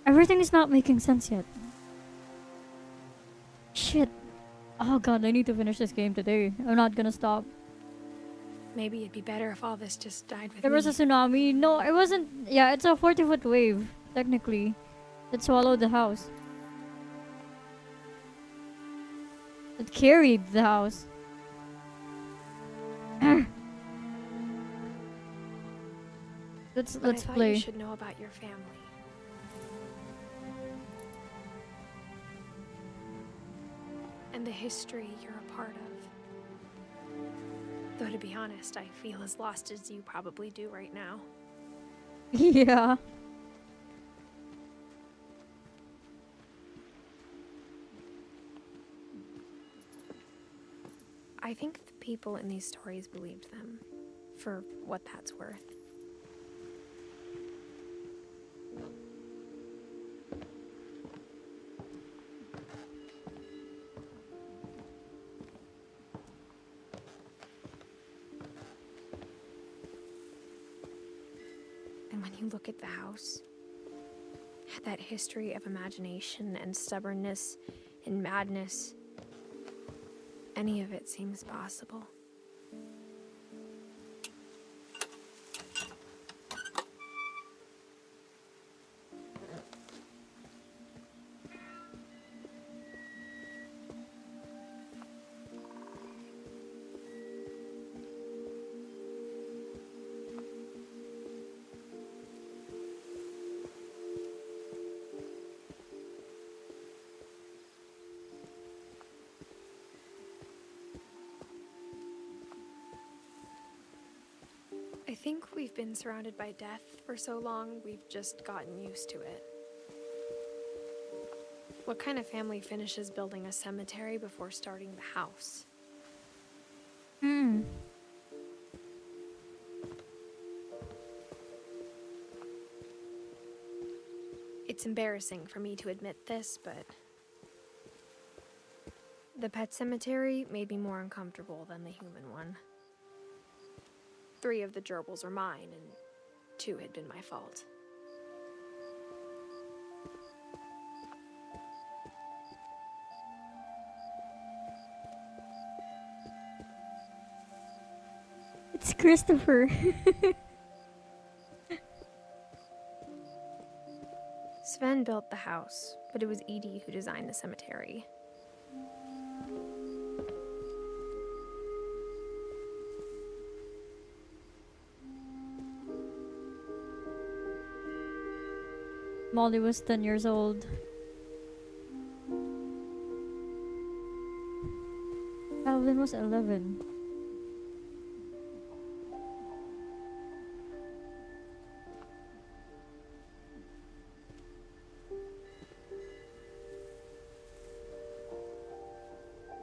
Everything is not making sense yet. Shit. Oh god, I need to finish this game today. I'm not gonna stop. Maybe it'd be better if all this just died with There me. was a tsunami. No, it wasn't. Yeah, it's a 40-foot wave, technically, that swallowed the house. It carried the house. Let's But I thought you play. should know about your family. And the history you're a part of. Though to be honest, I feel as lost as you probably do right now. Yeah. I think the people in these stories believed them, for what that's worth. And when you look at the house, that history of imagination and stubbornness and madness, any of it seems possible. I think we've been surrounded by death for so long, we've just gotten used to it. What kind of family finishes building a cemetery before starting the house? Hmm. It's embarrassing for me to admit this, but the pet cemetery made me more uncomfortable than the human one. 3 of the gerbils are mine, and 2 had been my fault. It's Christopher. Sven built the house, but it was Edie who designed the cemetery. Molly was 10 years old. Calvin was 11.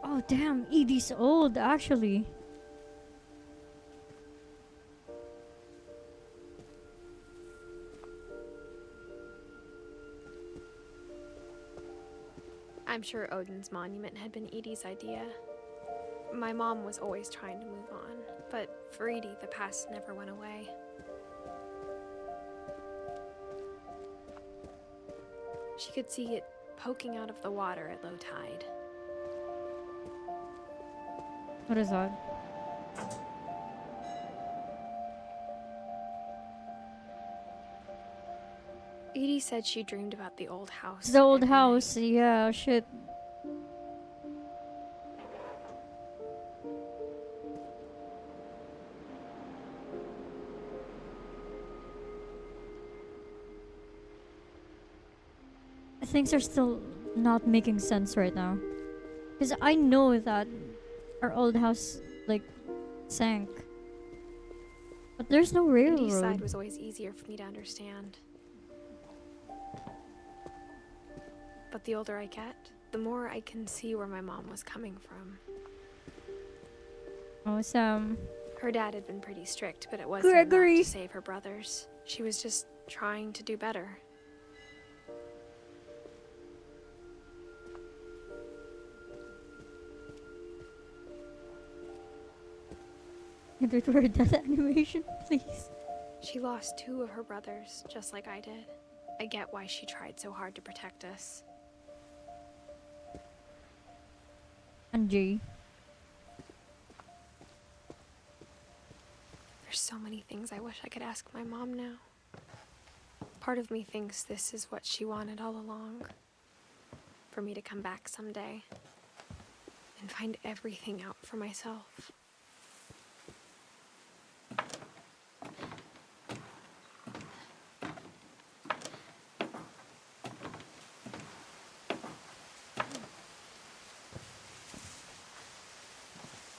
Oh damn, Edie's old actually. I'm sure Odin's monument had been Edie's idea. My mom was always trying to move on, but for Edie, the past never went away. She could see it poking out of the water at low tide. What is that? Edie said she dreamed about the old house. It's the old every house. night. Yeah, shit. Things are still not making sense right now. Because I know that our old house, like, sank. But there's no Edie's side railroad. was always easier for me to understand. But the older I get, the more I can see where my mom was coming from. Awesome. Her dad had been pretty strict, but it wasn't enough Gregory. to save her brothers. She was just trying to do better. Edith, word that animation, please. She lost 2 of her brothers, just like I did. I get why she tried so hard to protect us. And Jay. There's so many things I wish I could ask my mom now. Part of me thinks this is what she wanted all along. For me to come back someday and find everything out for myself.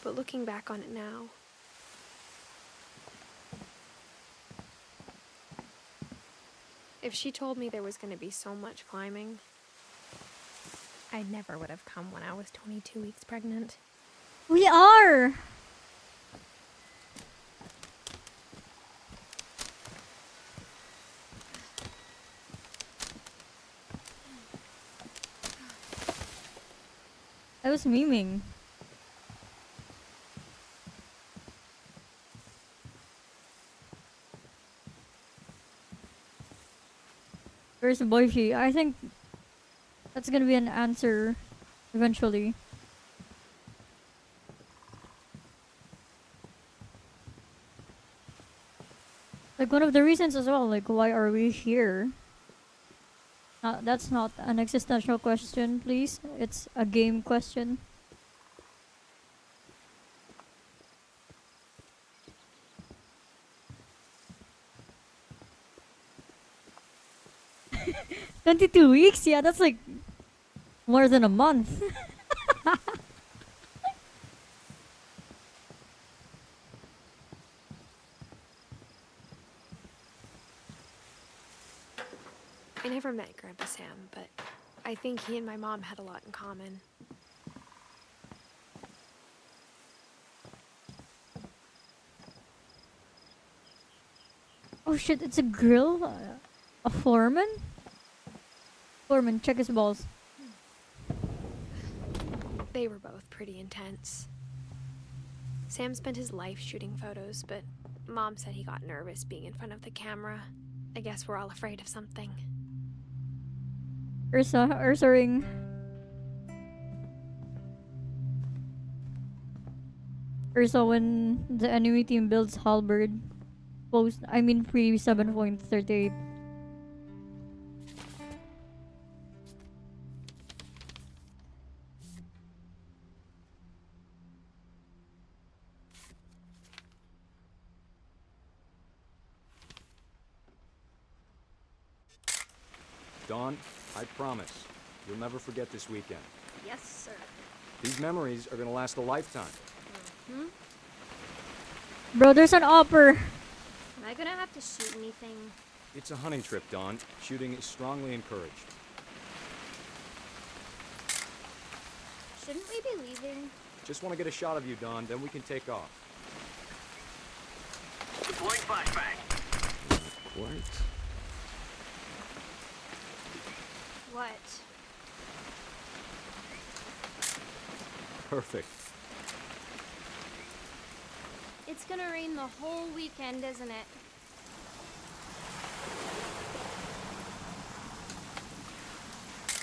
But looking back on it now, if she told me there was going to be so much climbing, I never would have come when I was 22 weeks pregnant. We are! I was memeing. Where's the boyfriend? I think that's gonna be an answer eventually. Like one of the reasons as well, like why are we here? That's not an existential question, please. It's a game question. "22 weeks? Yeah, that's like more than a month." I never met Grandpa Sam, but I think he and my mom had a lot in common. Oh shit, it's a grill? A foreman? Foreman, check his balls. They were both pretty intense. Sam spent his life shooting photos, but Mom said he got nervous being in front of the camera. I guess we're all afraid of something. Ursa ring. Ursa when the enemy team builds halberd. Pre 7.38. Dawn, I promise, you'll never forget this weekend. Yes, sir. These memories are gonna last a lifetime. Bro, there's an opera. Am I gonna have to shoot anything? It's a hunting trip, Dawn. Shooting is strongly encouraged. Shouldn't we be leaving? Just want to get a shot of you, Dawn, then we can take off. Deploying flashbang. What? What? Perfect. It's gonna rain the whole weekend, isn't it?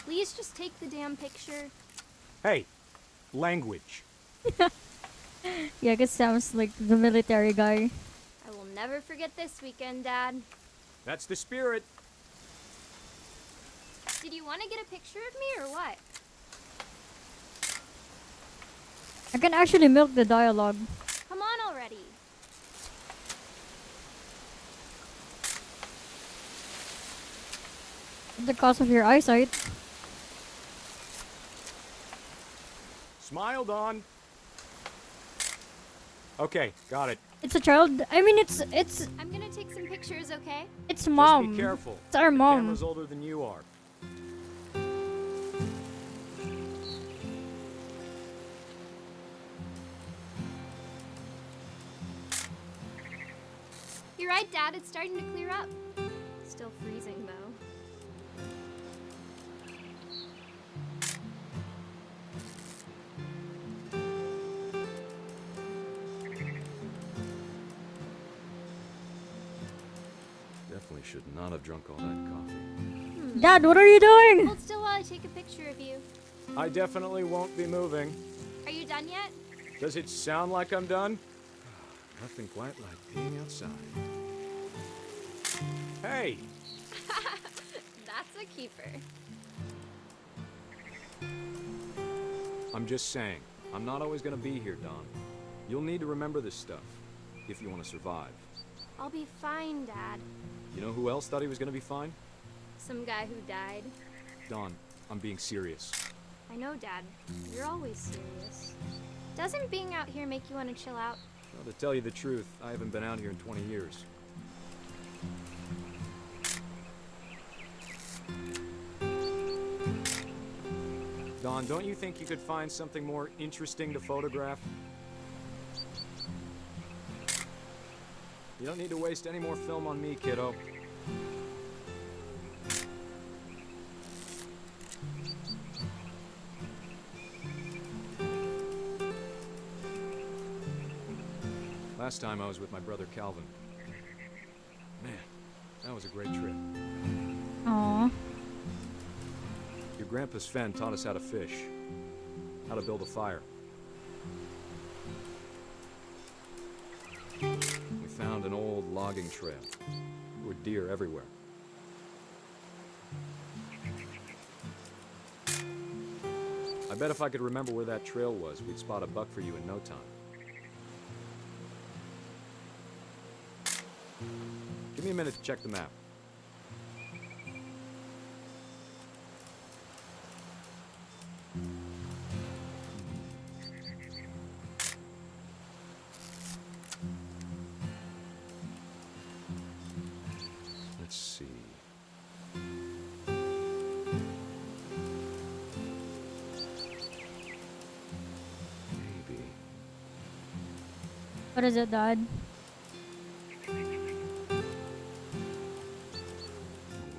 Please just take the damn picture. Hey, language. Yeah, I guess Sam's like the military guy. I will never forget this weekend, Dad. That's the spirit. Did you want to get a picture of me or what? I can actually milk the dialogue. Come on already. At the cost of your eyesight. Smile, Dawn. Okay, got it. It's a child. It's I'm gonna take some pictures, okay? it's mom. Just be careful. It's our The mom. camera's older than you are. You're right, Dad. It's starting to clear up. Still freezing, though. Definitely should not have drunk all that coffee. Dad, what are you doing? Hold still while I take a picture of you. I definitely won't be moving. Are you done yet? Does it sound like I'm done? Nothing quite like being outside. Hey! That's a keeper. I'm just saying, I'm not always gonna be here, Don. You'll need to remember this stuff, if you want to survive. I'll be fine, Dad. You know who else thought he was gonna be fine? Some guy who died. Don, I'm being serious. I know, Dad. You're always serious. Doesn't being out here make you want to chill out? Well, to tell you the truth, I haven't been out here in 20 years. Don, don't you think you could find something more interesting to photograph? You don't need to waste any more film on me, kiddo. Last time I was with my brother Calvin. Man, that was a great trip. Aww. Your grandpa Sven taught us how to fish, how to build a fire. We found an old logging trail. There were deer everywhere. I bet if I could remember where that trail was, we'd spot a buck for you in no time. Give me a minute to check the map. Let's see. Maybe. What is it, Dad?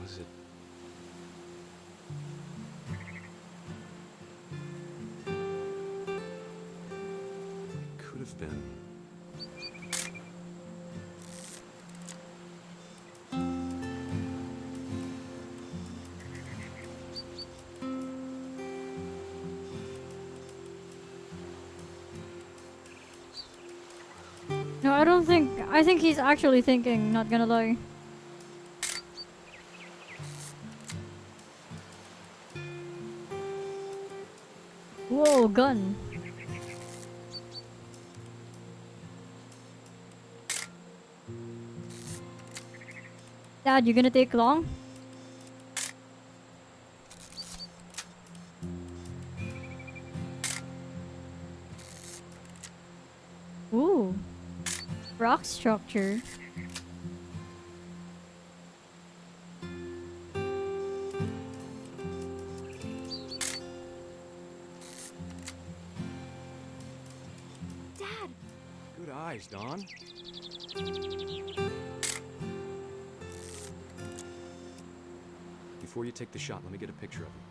Was it? Could have been. No, I don't think. I think he's actually thinking, not gonna lie. Whoa, gun. Dad, you gonna take long? Ooh. Rock structure. Dad! Good eyes, Don. Before you take the shot, let me get a picture of you.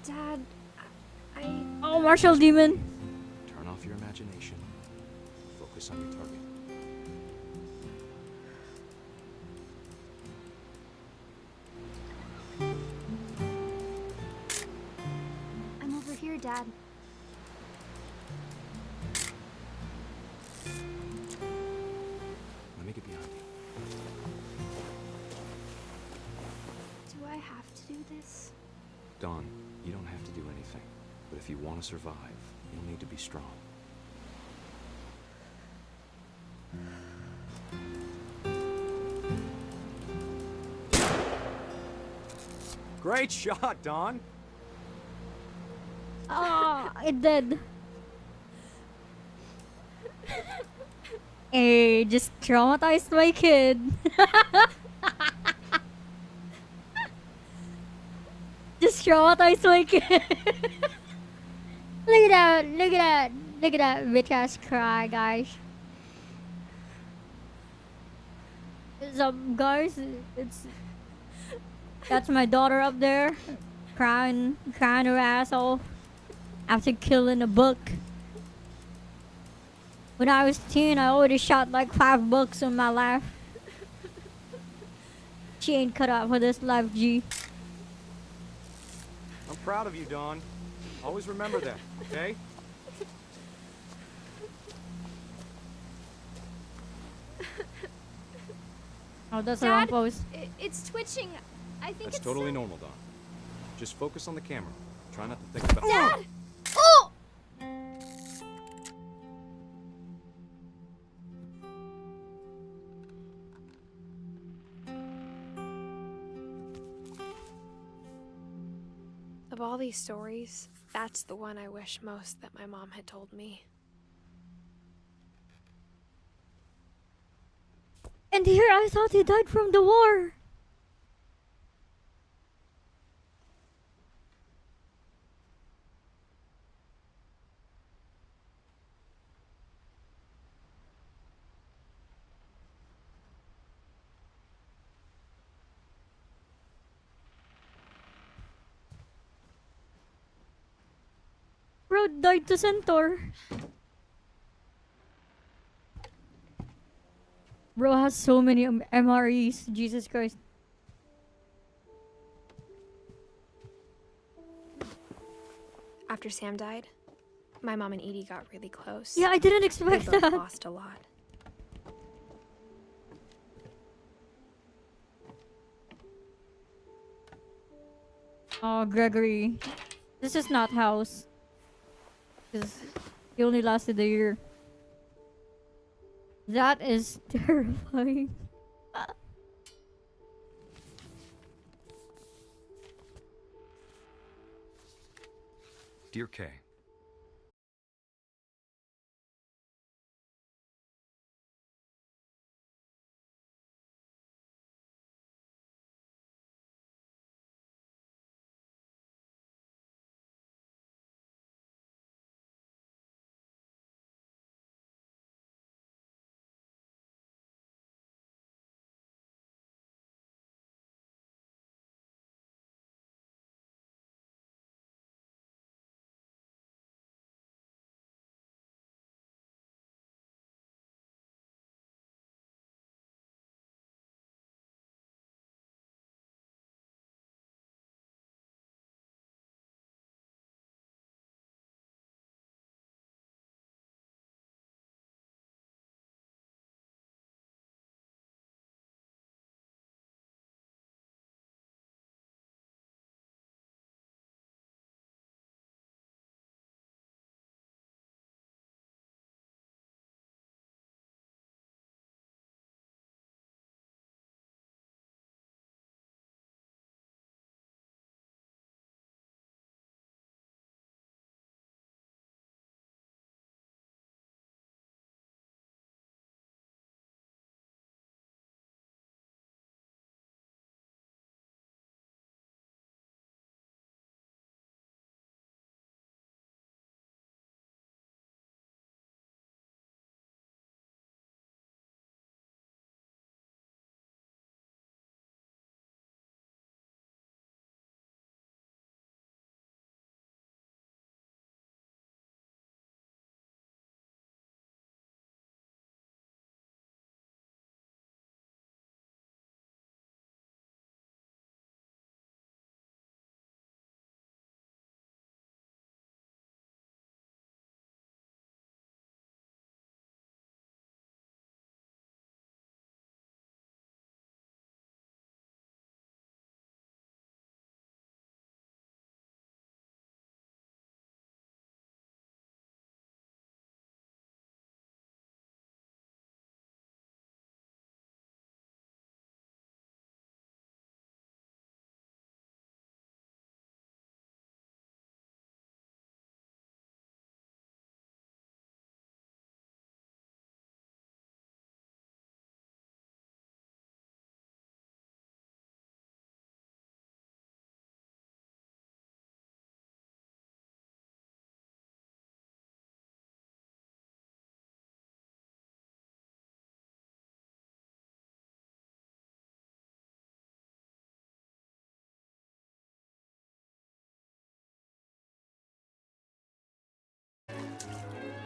Dad, Oh, martial demon. Turn off your imagination. Focus on your target. I'm over here, Dad. Let me get behind you. Do I have to do this? Don, you don't have to do anything. But if you want to survive, you'll need to be strong. Great shot, Don! Ah, it did. Hey, just traumatized my kid. just traumatized my kid. Look at that! Look at that! Look at that bitch ass cry, guys. What's up, guys? That's my daughter up there, crying her ass off after killing a buck. When I was 10, I already shot like 5 bucks in my life. She ain't cut out for this life, G. I'm proud of you, Dawn. Always remember that, okay? Oh, that's the wrong Dad, pose. it's twitching. I think That's it's totally normal, Dawn. Just focus on the camera. Try not to think about Dad! Oh! Of all these stories, that's the one I wish most that my mom had told me. And here I thought he died from the war. Bro died to Centaur. Bro has so many MREs. Jesus Christ. After Sam died, my mom and Edie got really close. Yeah, I didn't We expect both that. lost a lot. Oh, Gregory. This is not house. Because he only lasted a year. That is terrifying. Dear Kay,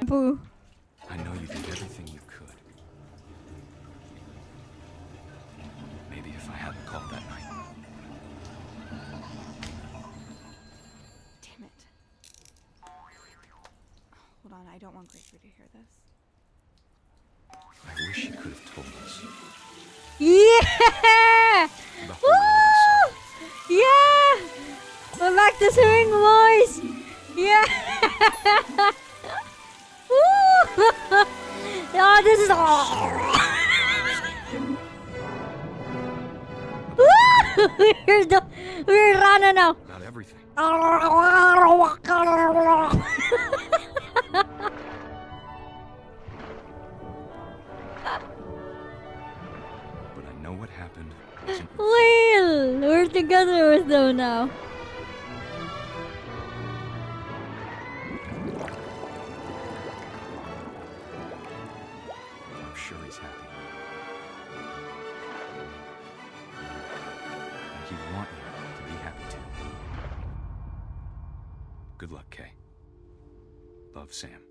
Poo. I know you did everything you could. Maybe if I hadn't called that night. Damn it. Hold on, I don't want Gregory to hear this. I wish he could have told us. Yeah! The whole Woo! Yeah! We're back to swimming, boys! Yeah! Woo! Oh, this is we're running now. About everything. But I know what happened wasn't Will, we're together with them now. I'm sure he's happy. And he'd want you to be happy too. Good luck, Kay. Love, Sam.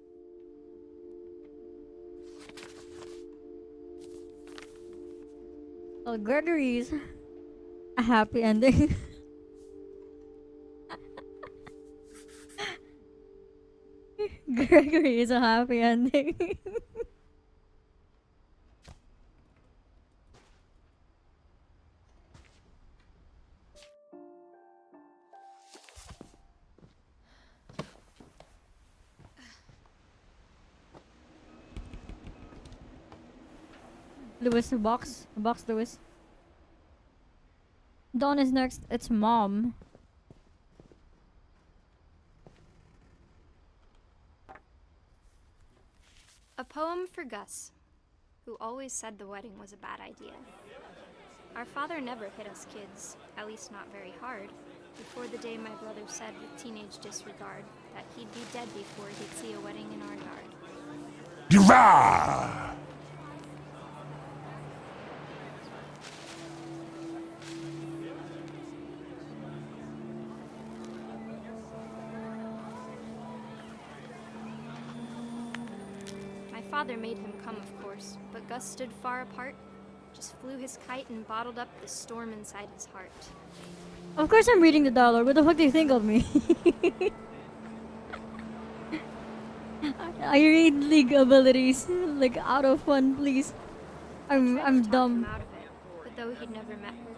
Well, Gregory's a happy ending. Gregory is a happy ending. Lewis, a box, Lewis. Dawn is next. It's Mom. A poem for Gus, who always said the wedding was a bad idea. Our father never hit us kids, at least not very hard, before the day my brother said with teenage disregard that he'd be dead before he'd see a wedding in our yard. My father made him come, of course, but Gus stood far apart, just flew his kite and bottled up the storm inside his heart. Of course I'm reading the dialogue. What the fuck do you think of me? I read League abilities, like out of fun, please. I'm Talked dumb. him out of it, but though he'd never met her,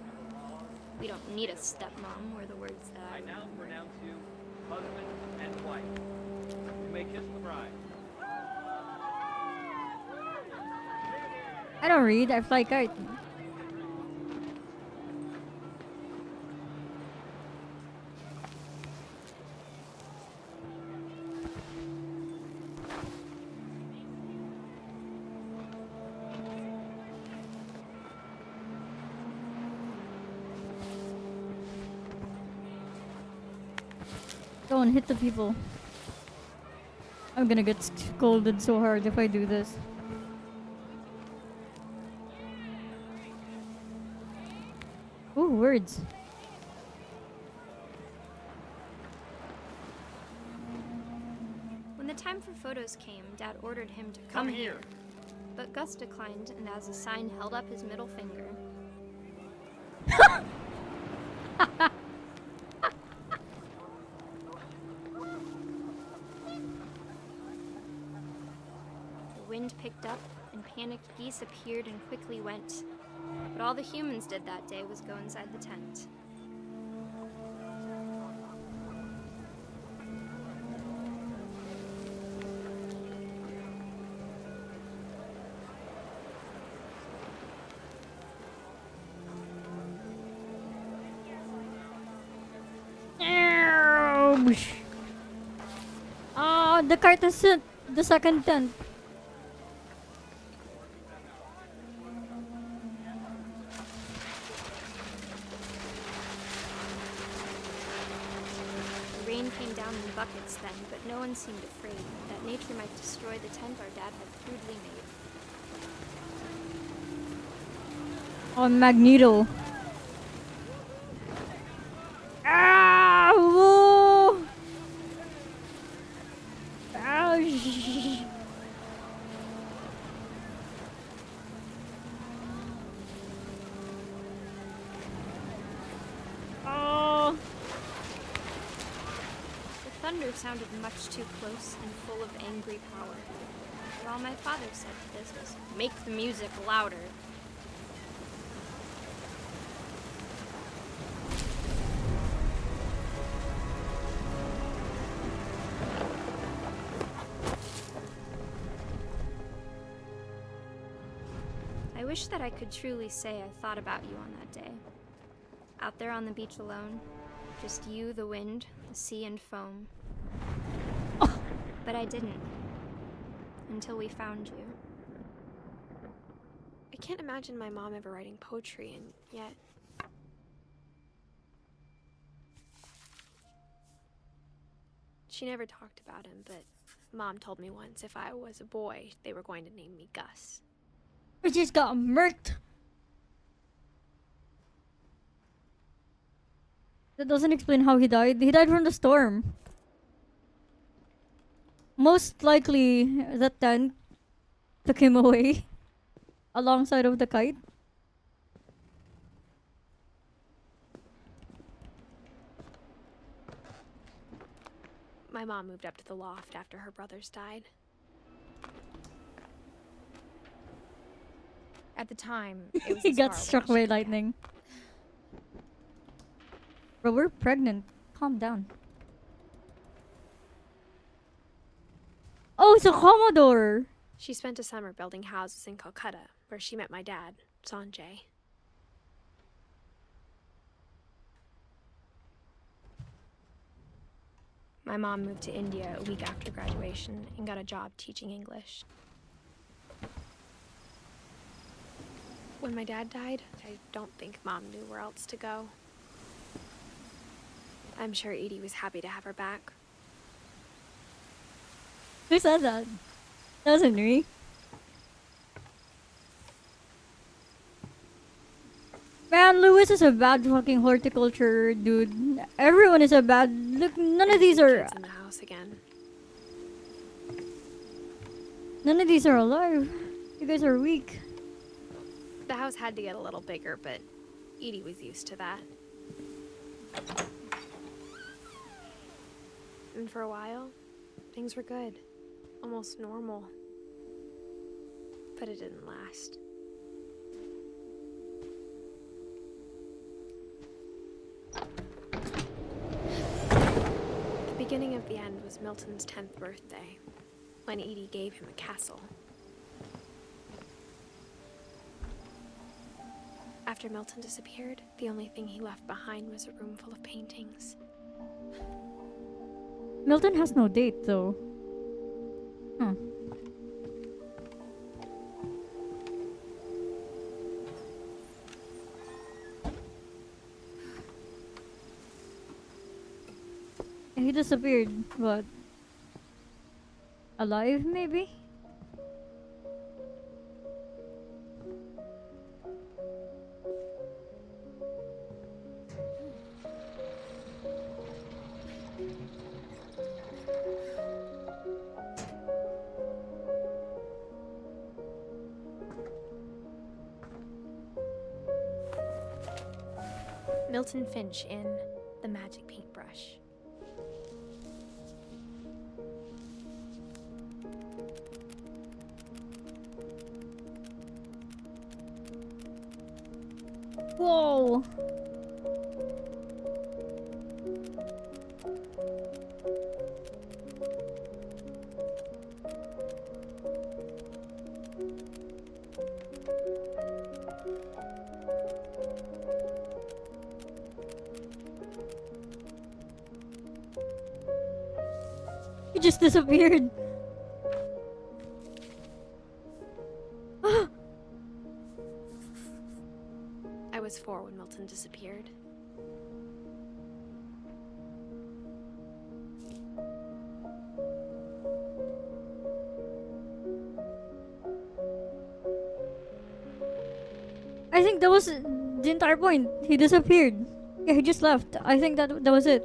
we don't need a stepmom, were the words that I now pronounce you husband and wife. You may kiss the bride. I don't read, I fly kite. Don't hit the people. I'm gonna get scolded so hard if I do this. Ooh, words. When the time for photos came, Dad ordered him to come here. But Gus declined, and as a sign held up his middle finger. The wind picked up, and panicked geese appeared and quickly went. But all the humans did that day was go inside the tent. Ah, the cart is in the second tent. The rain came down in buckets then, but no one seemed afraid that nature might destroy the tent our dad had crudely made. Oh, Magneto. Ah, whoa. Ouch. thunder sounded much too close and full of angry power. But all my father said to this was, "Make the music louder." I wish that I could truly say I thought about you on that day. Out there on the beach alone, just you, the wind, the sea, and foam. But I didn't. Until we found you. I can't imagine my mom ever writing poetry, and yet... She never talked about him, but Mom told me once if I was a boy, they were going to name me Gus. I just got murked. That doesn't explain how he died. He died from the storm. Most likely, the tent took him away alongside of the kite. My mom moved up to the loft after her brothers died. At the time, it was He as got far away struck as by she could get. lightning. Bro, we're pregnant. Calm down. Oh, it's a Commodore! She spent a summer building houses in Calcutta, where she met my dad, Sanjay. My mom moved to India a week after graduation and got a job teaching English. When my dad died, I don't think Mom knew where else to go. I'm sure Edie was happy to have her back. Who said that? That wasn't me. Man, Lewis is a bad fucking horticulture dude. Everyone is a bad. Look, none of these are. Kids in the house again. None of these are alive. You guys are weak. The house had to get a little bigger, but Edie was used to that. And for a while, things were good. Almost normal. But it didn't last. The beginning of the end was Milton's 10th birthday, when Edie gave him a castle. After Milton disappeared, the only thing he left behind was a room full of paintings. Milton has no date, though. Huh. He disappeared, but alive, maybe? Milton Finch in The Magic Paintbrush. Whoa! He just disappeared. I was 4 when Milton disappeared. I think that was the entire point. He disappeared. Yeah, he just left. I think that was it.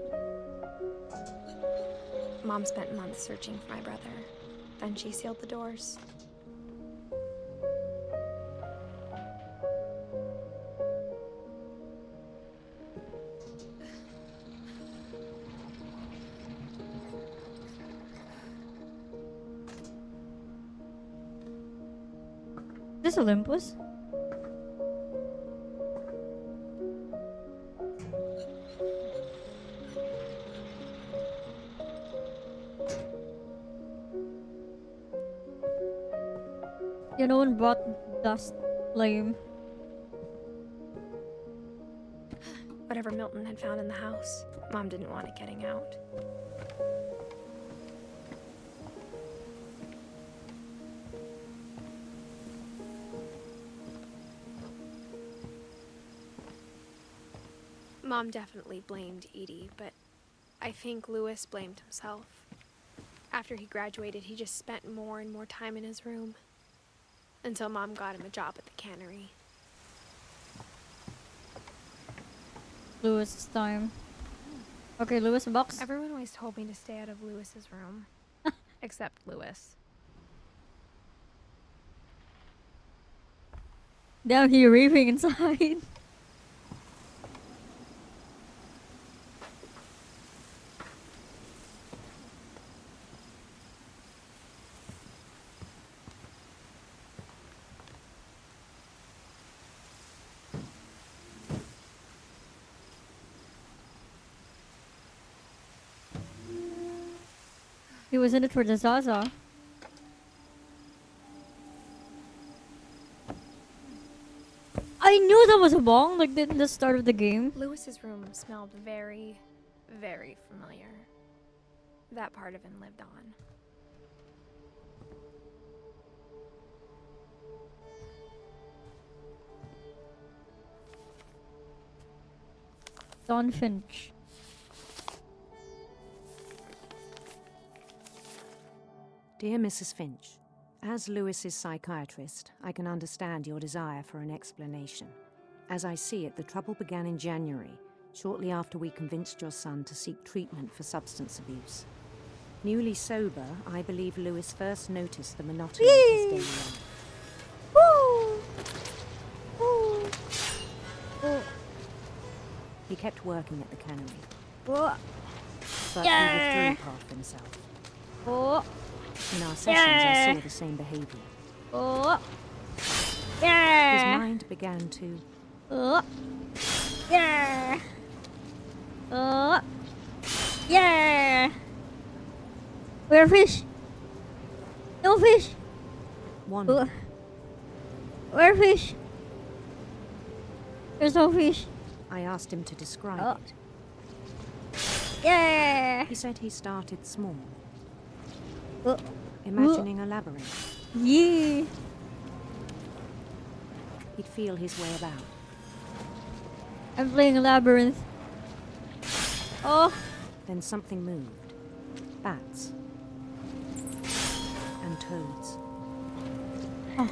Mom spent months searching for my brother. Then she sealed the doors. this Olympus? Yeah, no one brought dust flame. Whatever Milton had found in the house, Mom didn't want it getting out. Mom definitely blamed Edie, but I think Lewis blamed himself. After he graduated, he just spent more and more time in his room. Until Mom got him a job at the cannery. Lewis time. Okay, Lewis box. Everyone always told me to stay out of Lewis's room. Except Lewis. Down here raving inside. He was in it for the Zaza. I knew that was a bong, like the start of the game. Lewis's room smelled very, very familiar. That part of him lived on. Don Finch. Dear Mrs. Finch, as Lewis's psychiatrist, I can understand your desire for an explanation. As I see it, the trouble began in January, shortly after we convinced your son to seek treatment for substance abuse. Newly sober, I believe Lewis first noticed the monotony of his daily life. Woo! Woo! Oh. He kept working at the cannery, Oh. but Yeah. he withdrew part of himself. Oh. In our sessions, I saw the same behavior. Oh. Yeah. His mind began to... Oh. Yeah. Oh. Yeah. Where fish? No fish. wander. Where fish? There's no fish. I asked him to describe it. Yeah. He said he started small, Oh. imagining a labyrinth. Yeah. He'd feel his way about. I'm playing a labyrinth. Oh. Then something moved. Bats. And toads. Oh.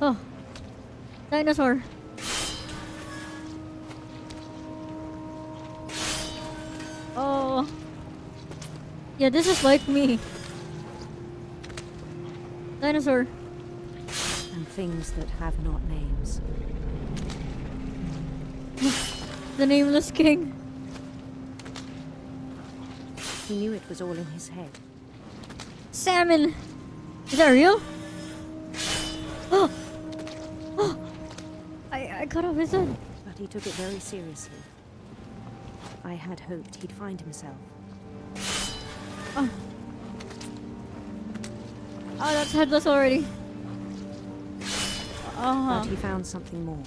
Oh. Dinosaur. Oh. Yeah, this is like me. Dinosaur. And things that have not names. The Nameless King. He knew it was all in his head. Salmon. Is that real? Oh. Oh. I cut off his head. But he took it very seriously. I had hoped he'd find himself. Oh. Oh, that's headless already. But he found something more.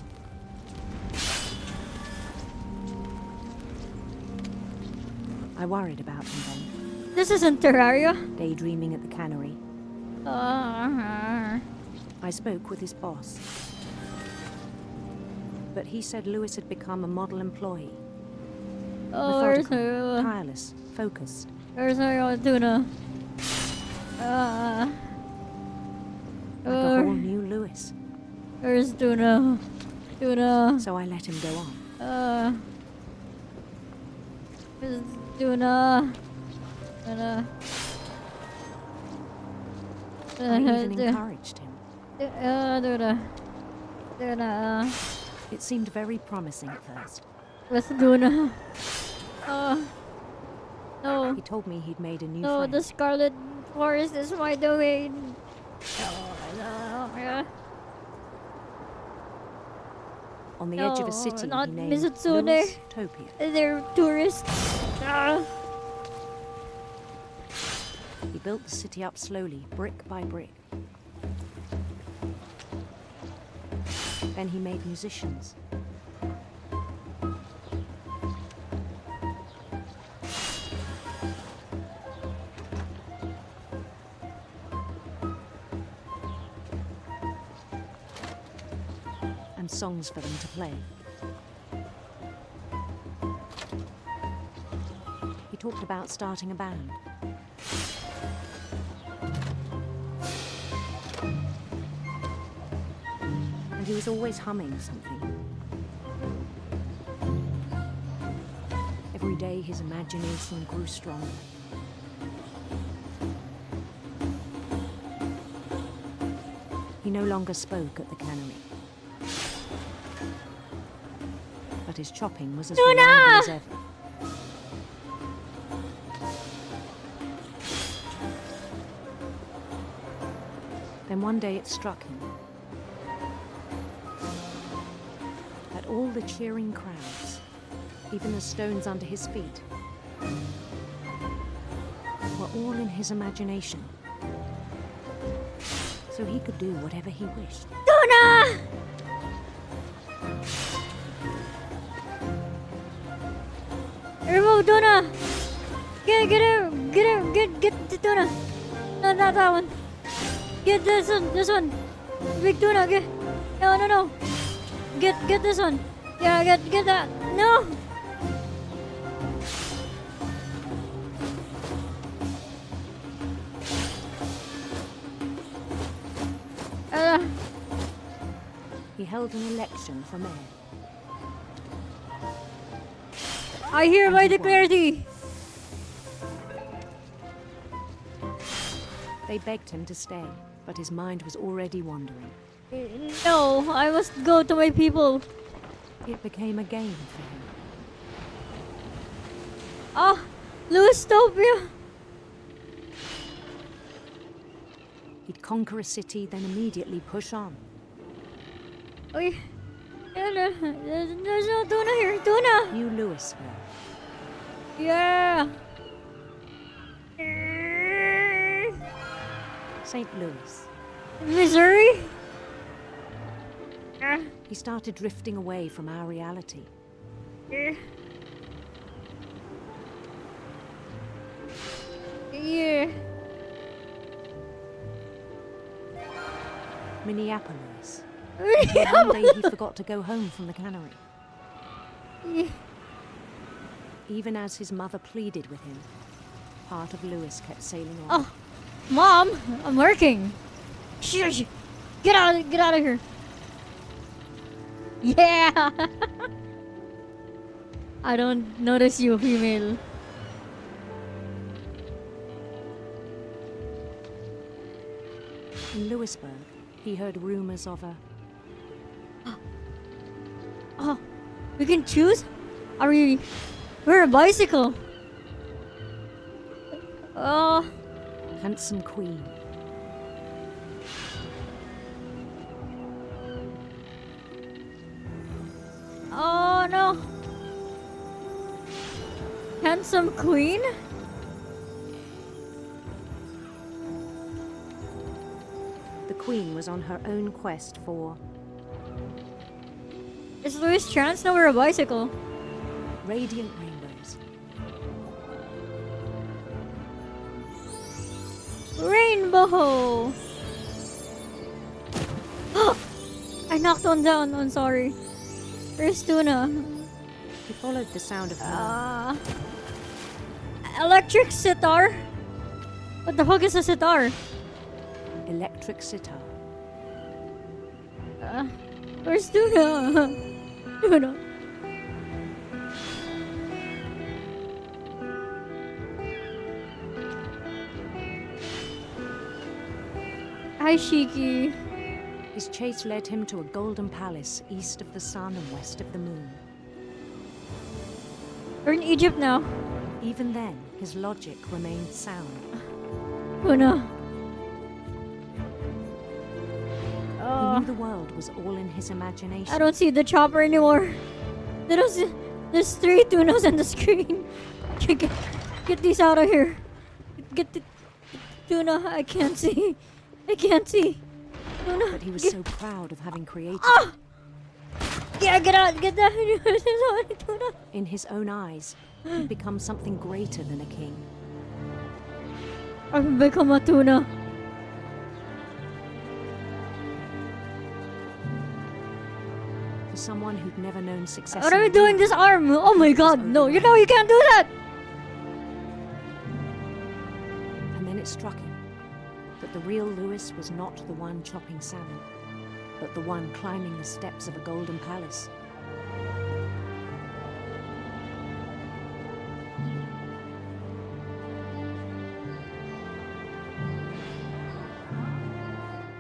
I worried about him then. This isn't Terraria. Daydreaming at the cannery. I spoke with his boss. But he said Lewis had become a model employee. Methodical, tireless, focused. There's no tuna. Like a whole new Lewis. There's tuna. Tuna. So I let him go on. There's tuna. Tuna. I even encouraged him. Tuna. Tuna. It seemed very promising at first. With tuna. No. He told me he'd made a new No, friend. the Scarlet Forest is my domain. No. on the edge of a No, city not he named Mizutsune. Louis-topia. They're tourists. Ah. He built the city up slowly, brick by brick. Then he made musicians. And songs for them to play. He talked about starting a band. And he was always humming something. Every day his imagination grew stronger. He no longer spoke at the cannery. But his chopping was as reliable as ever. Then one day it struck him that all the cheering crowds, even the stones under his feet, were all in his imagination. So he could do whatever he wished. Tuna! Remove Tuna! Get the Tuna! No, not that one. Get this one. Big Tuna, get. No. Get this one. Yeah, get that. No! He held an election for mayor. I hereby declare thee. They begged him to stay, but his mind was already wandering. No, I must go to my people. It became a game for him. Ah, Louis-topia. He'd conquer a city, then immediately push on. Okay. There's no Tuna here. Tuna! New Louisville. Yeah! St. Louis. Missouri? He started drifting away from our reality. Yeah. Minneapolis. Until one day he forgot to go home from the cannery. Yeah. Even as his mother pleaded with him, part of Louis kept sailing on. Oh, Mom, I'm working. Shush! Get out of here. Yeah. I don't notice you, female. In Louisburg, he heard rumors of a... Oh, we can choose? We're a bicycle. Oh. handsome queen. Oh no. Handsome queen? The queen was on her own quest for... Is Louis Chance nowhere a bicycle? Radiant rainbows. Rainbow! I knocked one down, I'm sorry. Where's Tuna? He followed the sound of electric sitar? What the fuck is a sitar? Electric sitar. Where's Tuna? Tuna. Hi, Shiki. His chase led him to a golden palace east of the sun and west of the moon. We're in Egypt now. Even then, his logic remained sound. Oh no. He tuna. The world was all in his imagination. I don't see the chopper anymore. There's 3 tunas on the screen. Get these out of here. Get the tuna. I can't see. I can't see. Tuna. But he was so proud of having created Ah! it. Yeah, get out. Get that. There's so many tuna. In his own eyes, he'd become something greater than a king. I've become a tuna. For someone who'd never known success. What are in you doing this arm? Oh my god, no, you know you can't do that! And then it struck him that the real Lewis was not the one chopping salmon, but the one climbing the steps of a golden palace.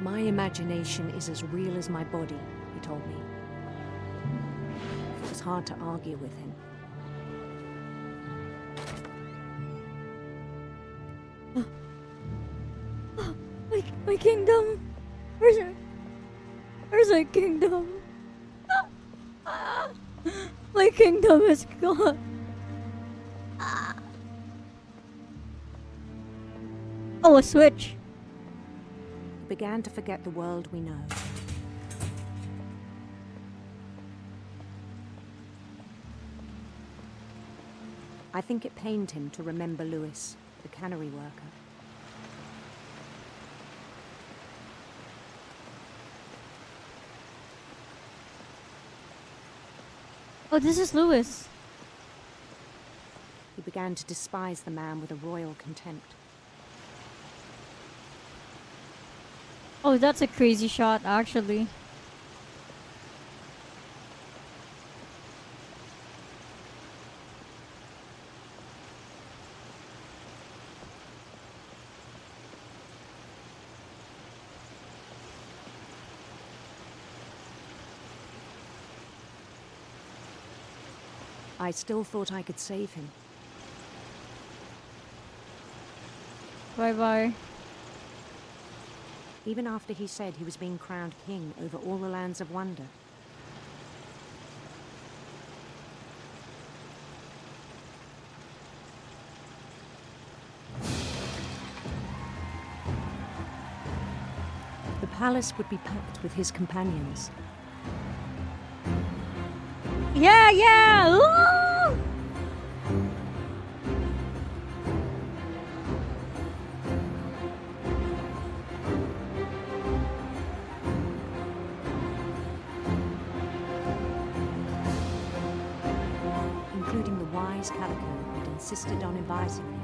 My imagination is as real as my body, he told me. It was hard to argue with him. My kingdom! Where's my kingdom? My kingdom is gone. Oh, a switch. He began to forget the world we know. I think it pained him to remember Lewis, the cannery worker. Oh, this is Lewis. He began to despise the man with a royal contempt. Oh, that's a crazy shot, actually. I still thought I could save him. Bye-bye. Even after he said he was being crowned king over all the lands of wonder. The palace would be packed with his companions. Yeah, yeah! Ooh! Including the wise Calico who'd insisted on advising me.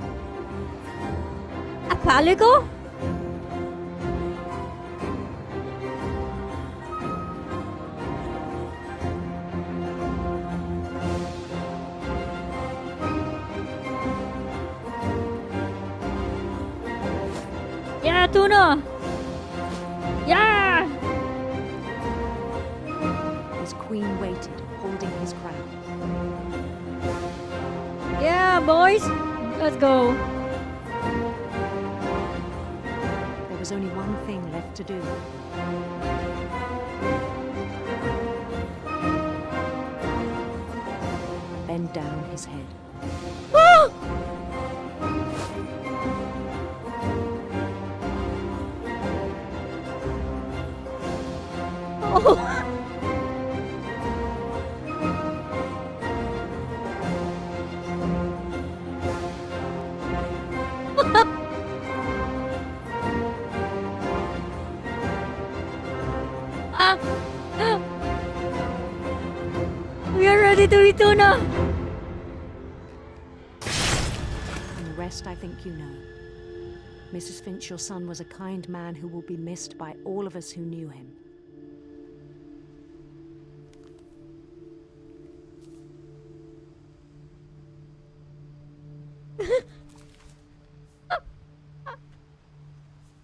A Calico? Yeah, tuna! Yeah! His queen waited, holding his crown. Yeah, boys! Let's go. There was only one thing left to do. Bend down his head. Ah! Oh! Ah! We are ready to eat tuna! And the rest I think you know. Mrs. Finch, your son was a kind man who will be missed by all of us who knew him.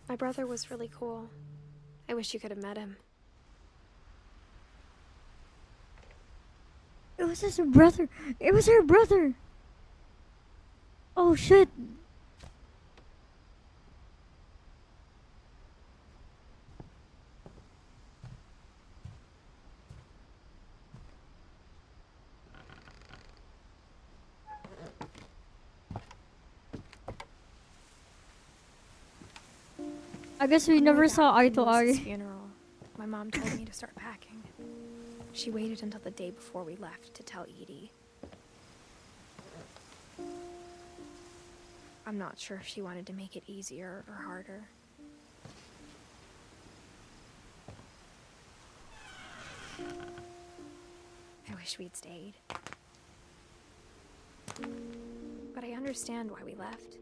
My brother was really cool. I wish you could have met him. It was his brother. It was her brother. Oh shit. I guess we On the never way saw back eye from to Lewis's eye. funeral, my mom told me to start packing. She waited until the day before we left to tell Edie. I'm not sure if she wanted to make it easier or harder. I wish we'd stayed. But I understand why we left.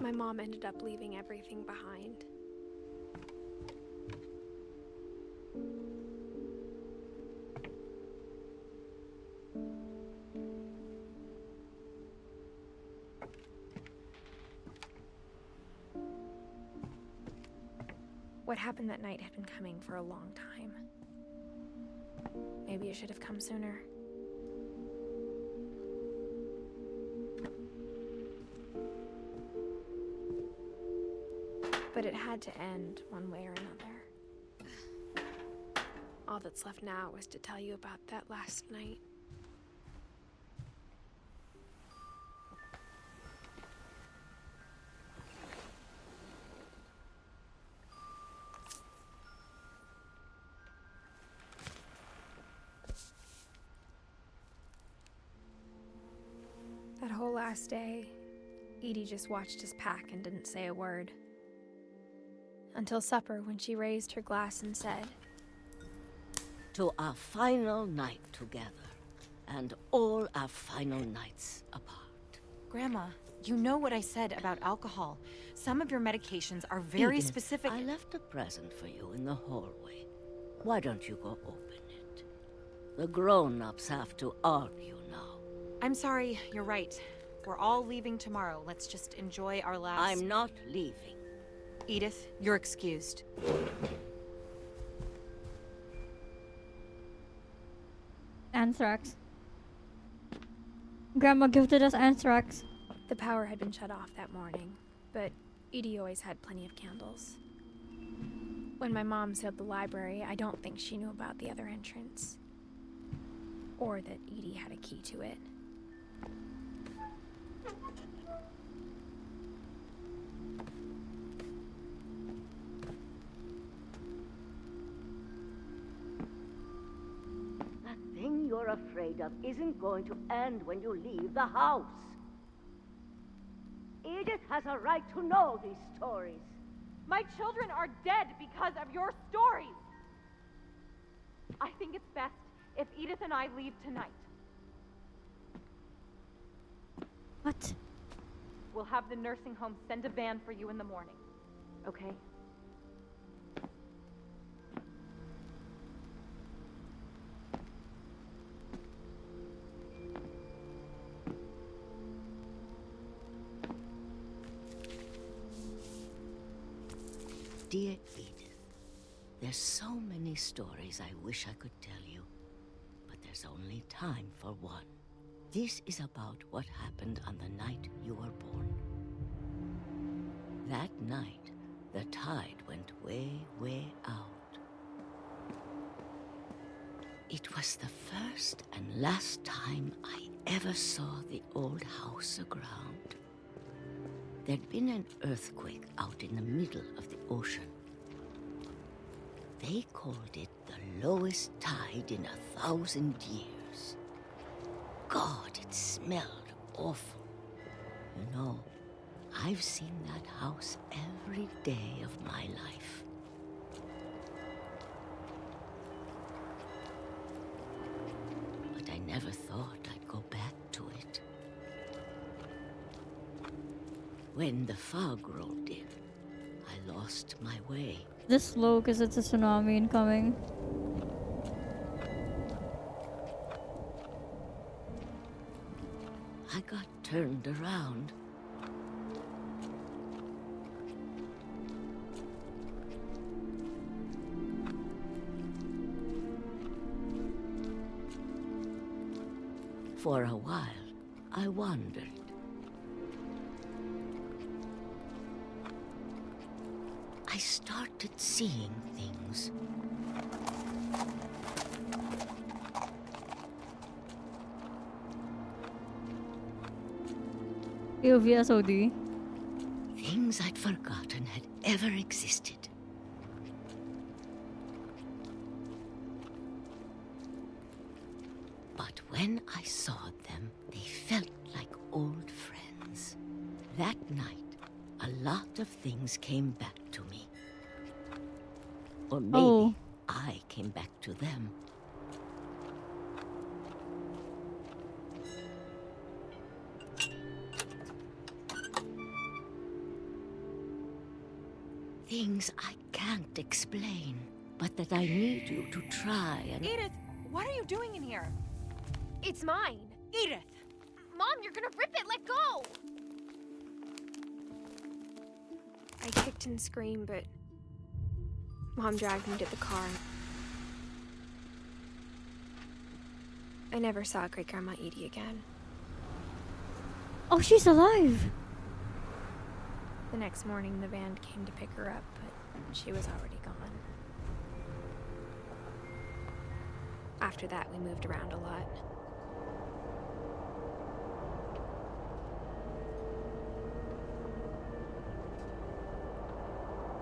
My mom ended up leaving everything behind. What happened that night had been coming for a long time. Maybe it should have come sooner. But it had to end one way or another. All that's left now is to tell you about that last night. That whole last day, Edie just watched us pack and didn't say a word. Until supper, when she raised her glass and said, "To our final night together, and all our final nights apart." Grandma, you know what I said about alcohol. Some of your medications are very Edith, specific. I left a present for you in the hallway. Why don't you go open it? The grown-ups have to argue now. I'm sorry, you're right. We're all leaving tomorrow. Let's just enjoy our last... I'm not leaving. Edith, you're excused. Anthrax. Grandma gifted us anthrax. the power had been shut off that morning, but Edie always had plenty of candles. When my mom sealed the library, I don't think she knew about the other entrance. Or that Edie had a key to it. That thing you're afraid of isn't going to end when you leave the house. Edith has a right to know these stories. My children are dead because of your stories. I think it's best if Edith and I leave tonight. What? We'll have the nursing home send a van for you in the morning, okay? Dear Edith, there's so many stories I wish I could tell you, but there's only time for one. This is about what happened on the night you were born. That night, the tide went way, way out. It was the first and last time I ever saw the old house aground. There'd been an earthquake out in the middle of the ocean. They called it the lowest tide in 1,000 years. God, it smelled awful. You know, I've seen that house every day of my life. But I never thought I'd go back to it. When the fog rolled in, I lost my way. This slow because it's a tsunami incoming. I got turned around. For a while, I wandered. I started seeing things. AOVSOD. Things things I'd forgotten had ever existed. But when I saw them, they felt like old friends. That night, a lot of things came back to me. Or maybe I came back to them. Things I can't explain, but that I need you to try and... Edith, what are you doing in here? It's mine. Edith! Mom, you're gonna rip it. Let go! I kicked and screamed, but Mom dragged me to the car. I never saw Great Grandma Edie again. Oh, she's alive. The next morning, the band came to pick her up, but she was already gone. After that, we moved around a lot.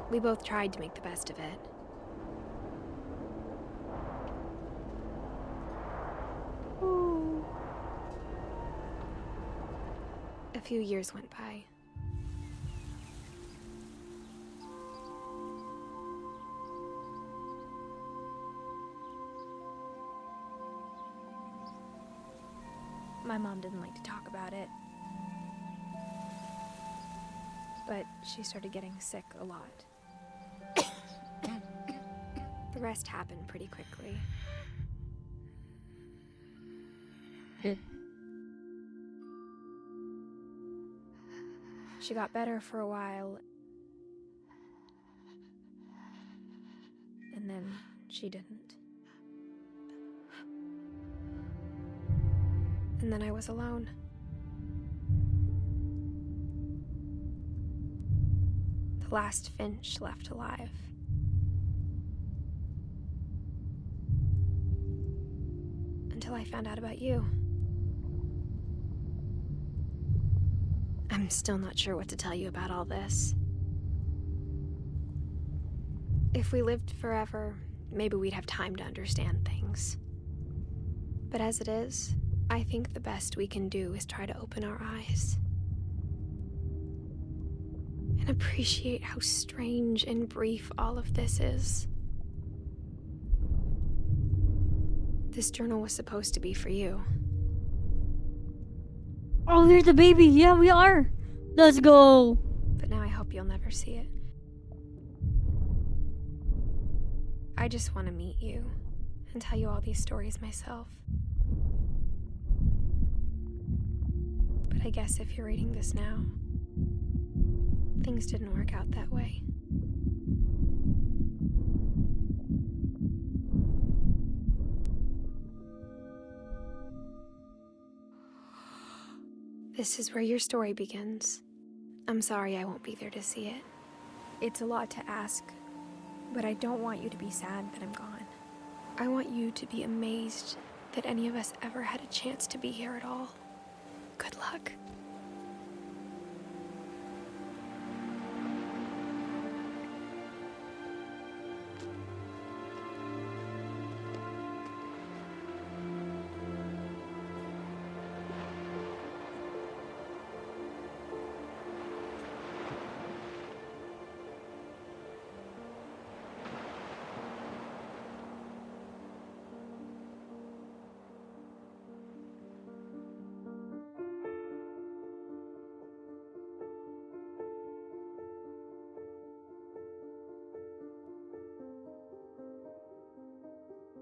We both tried to make the best of it. Ooh. A few years went by. My mom didn't like to talk about it, but she started getting sick a lot. The rest happened pretty quickly. Good. She got better for a while, and then she didn't. And then I was alone. The last Finch left alive. Until I found out about you. I'm still not sure what to tell you about all this. If we lived forever, maybe we'd have time to understand things. But as it is, I think the best we can do is try to open our eyes. And appreciate how strange and brief all of this is. This journal was supposed to be for you. Oh, we're the baby. Yeah, we are. Let's go. But now I hope you'll never see it. I just want to meet you and tell you all these stories myself. But I guess if you're reading this now, things didn't work out that way. This is where your story begins. I'm sorry I won't be there to see it. It's a lot to ask, but I don't want you to be sad that I'm gone. I want you to be amazed that any of us ever had a chance to be here at all. Good luck.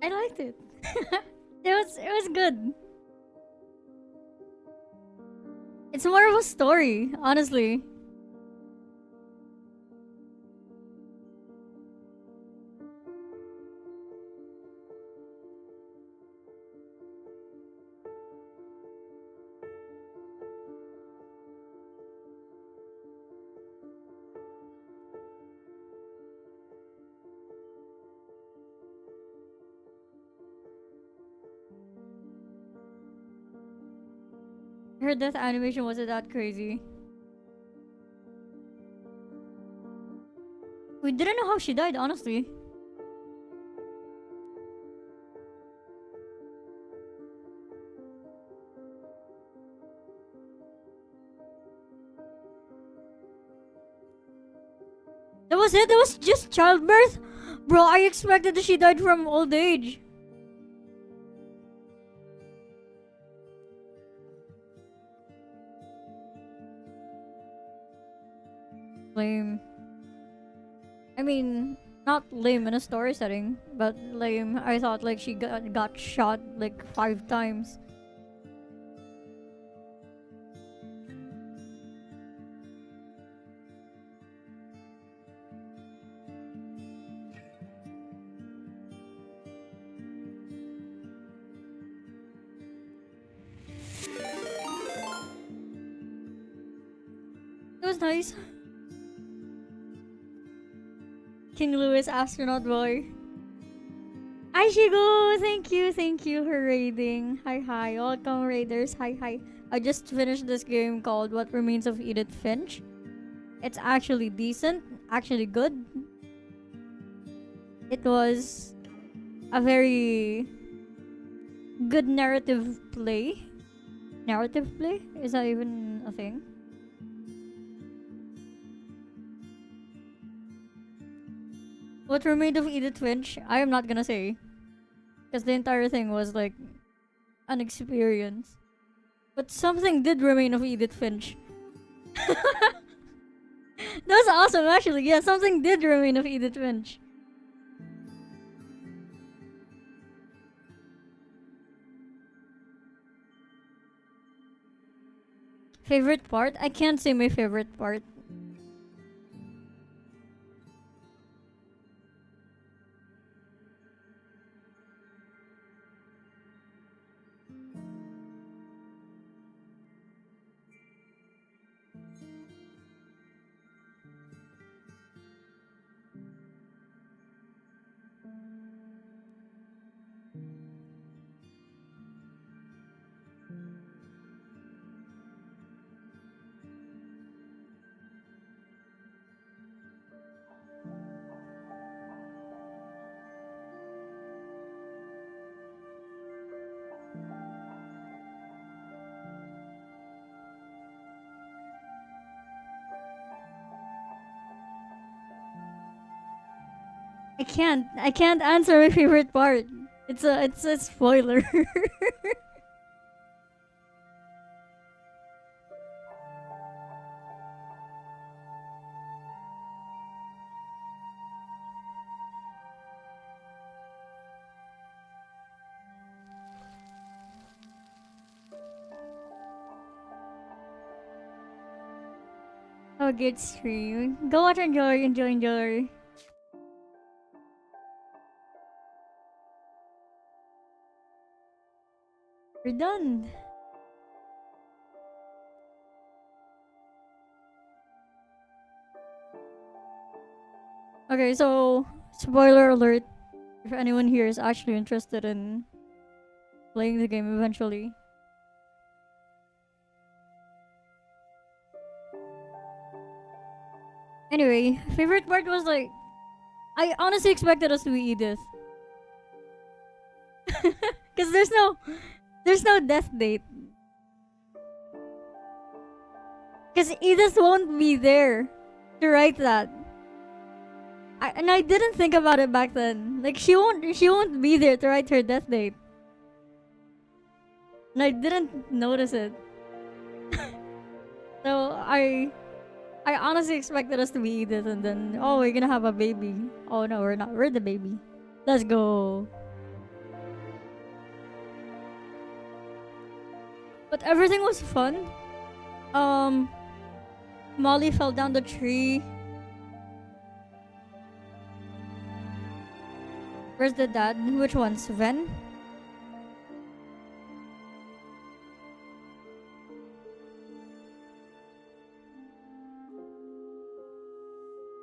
I liked it. it was good. It's more of a story, honestly. Her death animation wasn't that crazy. We didn't know how she died, honestly. That was it? That was just childbirth? Bro, I expected that she died from old age. Lame. I mean, not lame in a story setting, but lame. I thought like she got shot like 5 times. It was nice. King Louis, astronaut boy. Aishigo, thank you for raiding. Hi, welcome raiders. Hi. I just finished this game called What Remains of Edith Finch. It's actually decent, actually good. It was a very good narrative play. Narrative play? Is that even a thing? What Remained of Edith Finch? I am not gonna say. Because the entire thing was like an experience. But something did remain of Edith Finch. That was awesome, actually. Yeah, something did remain of Edith Finch. Favorite part? I can't say my favorite part. I can't answer my favorite part. It's a spoiler. Oh, good stream. Go watch, enjoy. We're done. Okay, so spoiler alert. If anyone here is actually interested in playing the game eventually. Anyway, favorite part was like, I honestly expected us to be Edith. Cause there's no death date. Cause Edith won't be there to write that. And I didn't think about it back then. Like she won't be there to write her death date. And I didn't notice it. So I honestly expected us to be Edith, and then oh, we're gonna have a baby. Oh no, we're not. We're the baby. Let's go. But everything was fun. Molly fell down the tree. Where's the dad? Which one? Sven?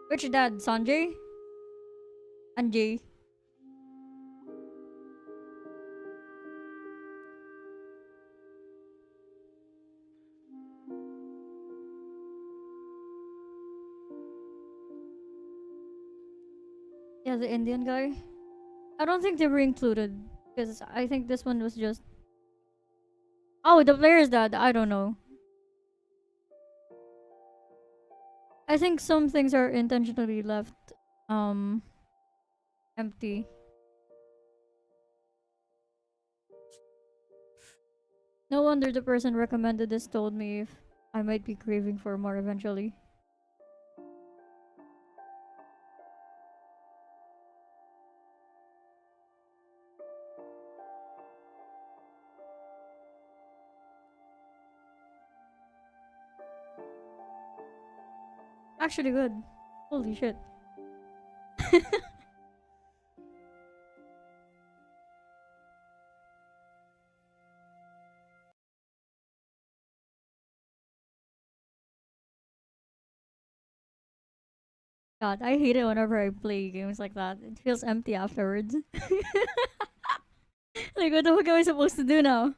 Which dad? Sanjay? Anjay? Yeah, the Indian guy. I don't think they were included because I think this one was just. Oh, the player is dead. I don't know. I think some things are intentionally left empty. No wonder the person recommended this told me if I might be craving for more eventually. Actually good. Holy shit. God, I hate it whenever I play games like that. It feels empty afterwards. Like, what the fuck am I supposed to do now?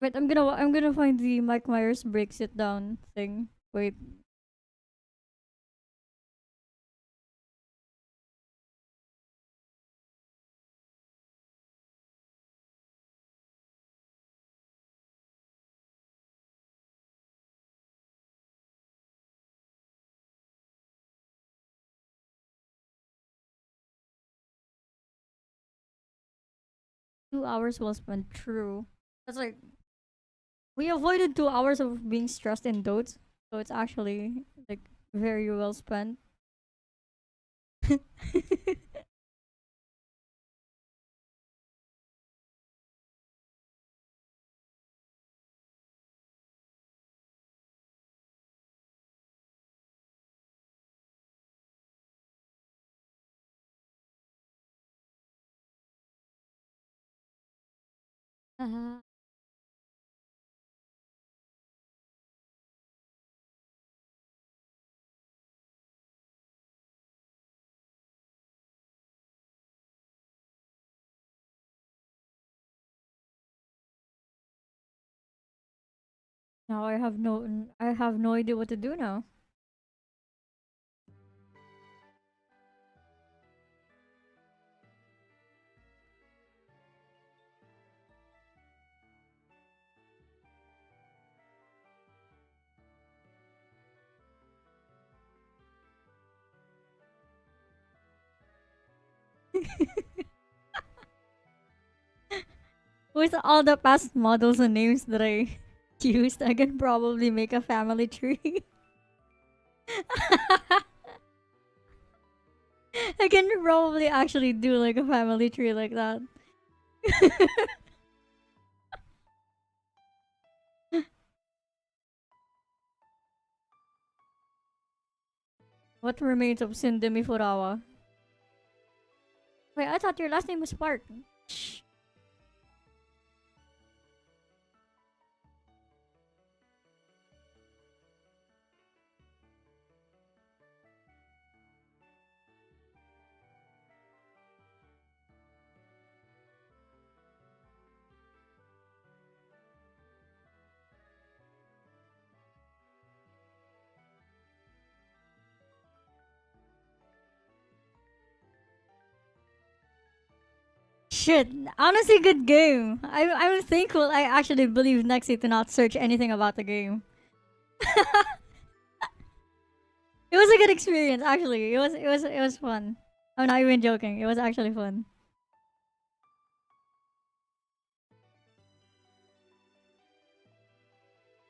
Wait, I'm gonna find the Mike Myers breaks it down thing. Wait. $2 well spent. True. That's like we avoided 2 hours of being stressed in dotes, so it's actually like very well spent. Uh-huh. Now I have no idea what to do now. With all the past models and names that I used, I can probably make a family tree. I can probably actually do like a family tree like that. What remains of Sindemi Furawa? Wait, I thought your last name was Spark. Shh. Shit, honestly, good game. I'm thankful I actually believe Nexi to not search anything about the game. It was a good experience, actually. It was fun. I'm not even joking. It was actually fun.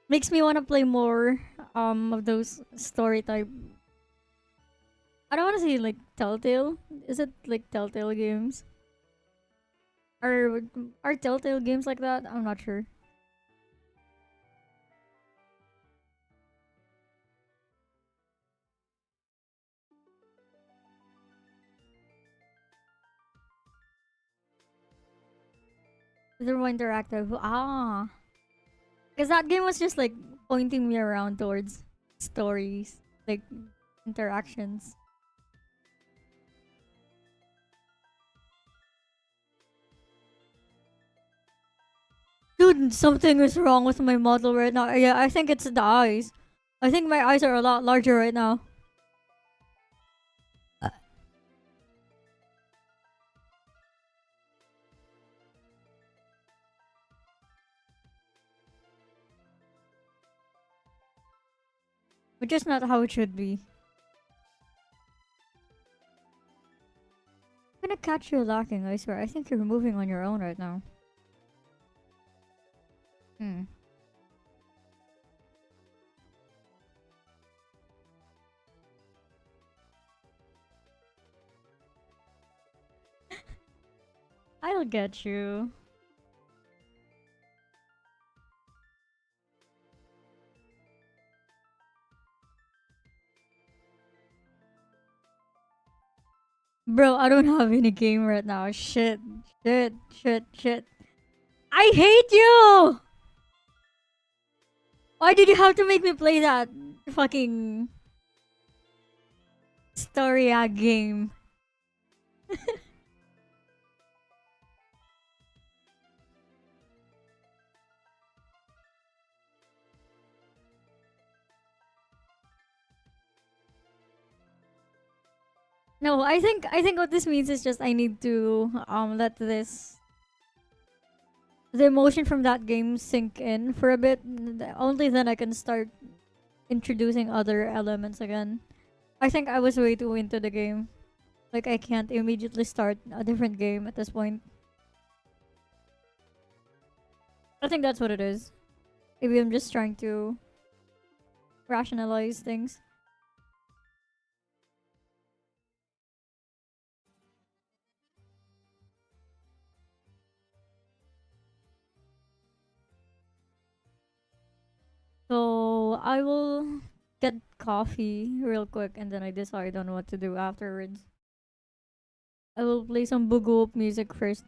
Makes me want to play more of those story type. I don't want to say like Telltale. Is it like Telltale games? Are are Telltale games like that? I'm not sure. They're more interactive. Ah, because that game was just like pointing me around towards stories, like interactions. Dude, something is wrong with my model right now. Yeah, I think it's the eyes. I think my eyes are a lot larger right now. Which is not how it should be. I'm gonna catch you lacking, I swear. I think you're moving on your own right now. I'll get you. Bro, I don't have any game right now. Shit. Shit. Shit. Shit. I hate you! Why did you have to make me play that fucking Storia game? No, I think what this means is just I need to let this the emotion from that game sink in for a bit. Only then I can start introducing other elements again. I think I was way too into the game. Like I can't immediately start a different game at this point. I think that's what it is. Maybe I'm just trying to rationalize things. So I will get coffee real quick and then I decide on what to do afterwards. I will play some Bugoop music first.